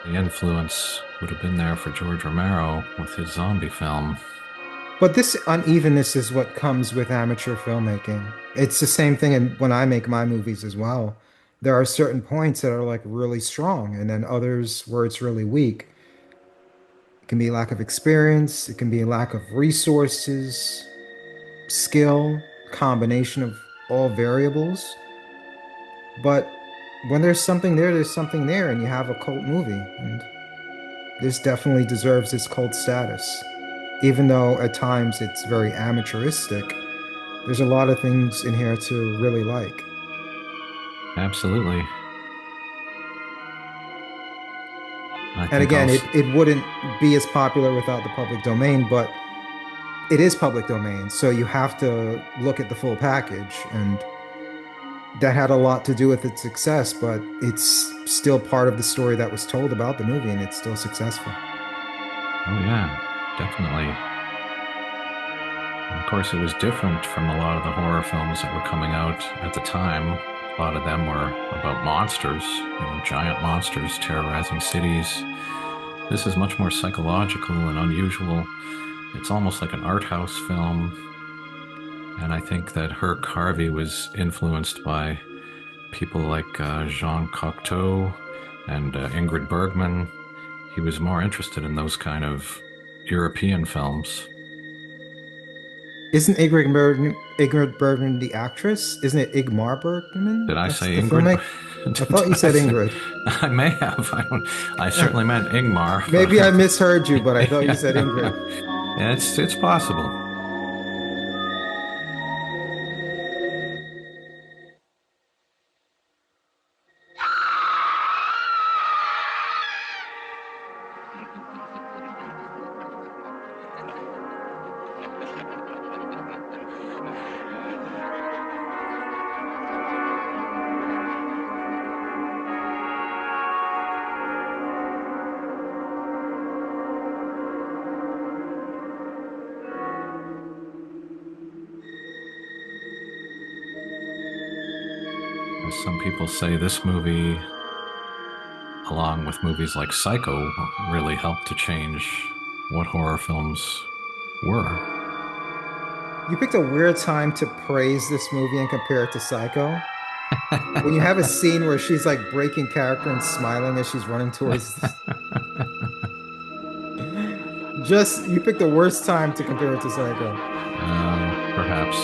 The influence would have been there for George Romero with his zombie film. But this unevenness is what comes with amateur filmmaking. It's the same thing when I make my movies as well. There are certain points that are like really strong, and then others where it's really weak. It can be lack of experience, it can be lack of resources, skill, combination of all variables. But when there's something there, there's something there, and you have a cult movie. And this definitely deserves its cult status. Even though at times it's very amateuristic, there's a lot of things in here to really like. Absolutely. And again, it wouldn't be as popular without the public domain, but it is public domain, so you have to look at the full package. And that had a lot to do with its success, but it's still part of the story that was told about the movie, and it's still successful. Oh, yeah, definitely. And of course, it was different from a lot of the horror films that were coming out at the time. A lot of them were about monsters, giant monsters terrorizing cities. This is much more psychological and unusual. It's almost like an art house film. And I think that Herk Harvey was influenced by people like Jean Cocteau and Ingrid Bergman. He was more interested in those kind of European films. Isn't Ingrid Bergman the actress? Isn't it Ingmar Bergman? Did I say Ingrid? I thought you said Ingrid. I may have. I certainly meant Ingmar. Maybe I misheard you, but I thought you said Ingrid. Yeah, it's possible. Some people say this movie, along with movies like Psycho, really helped to change what horror films were. You picked a weird time to praise this movie and compare it to Psycho. When you have a scene where she's like breaking character and smiling as she's running towards you picked the worst time to compare it to Psycho. Perhaps.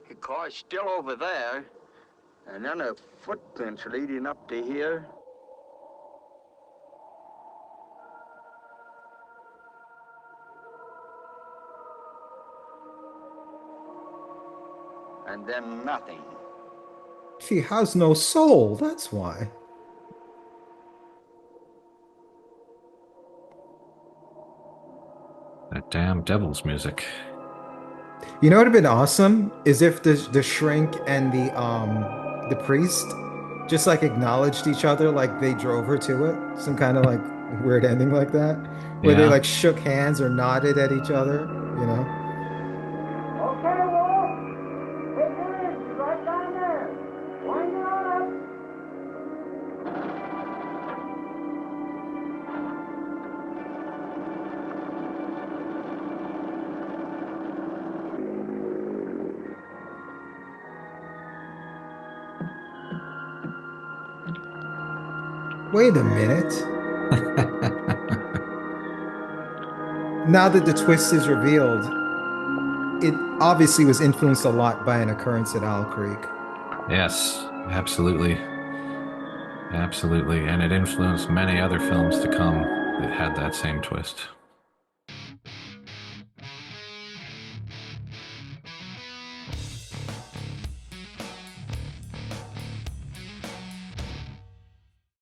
The car's still over there, and then the footprints leading up to here. And then nothing. She has no soul, that's why. That damn devil's music. You know what would have been awesome is if the shrink and the priest just like acknowledged each other, like they drove her to it. Some kind of like weird ending like that. Where they Yeah. like shook hands or nodded at each other, you know? Okay, Wolf. Take her in. She's right down there. Wind her up. Wait a minute. Now that the twist is revealed, it obviously was influenced a lot by an occurrence at Owl Creek. Yes, absolutely. Absolutely. And it influenced many other films to come that had that same twist.